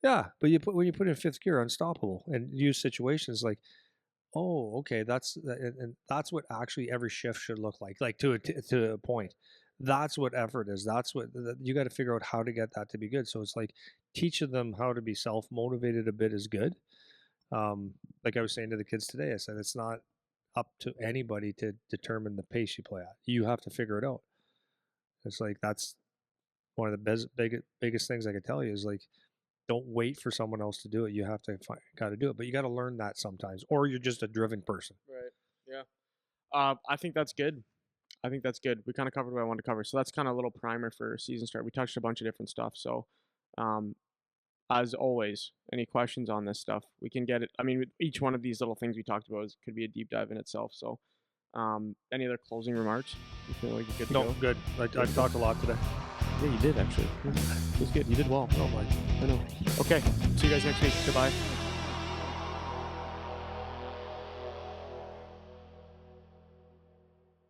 Yeah, but when you put in fifth gear, unstoppable, and use situations like, oh, okay, and that's what actually every shift should look like to a point. That's what effort is. That's what you got to figure out how to get that to be good. So it's like teaching them how to be self motivated a bit is good. Like I was saying to the kids today, I said it's not up to anybody to determine the pace you play at. You have to figure it out. It's like that's one of the biggest things I could tell you is like, don't wait for someone else to do it. You have to got to do it, but you got to learn that sometimes, or you're just a driven person. Right. Yeah. I think that's good. We kind of covered what I wanted to cover. So that's kind of a little primer for season start. We touched a bunch of different stuff. So, as always, any questions on this stuff, we can get it. I mean, each one of these little things we talked about could be a deep dive in itself. So, any other closing remarks? You feel like you're good to go? Good. I've talked a lot today. Yeah, you did actually. It was good. You did well. Oh my. I know. Okay. See you guys next week. Goodbye.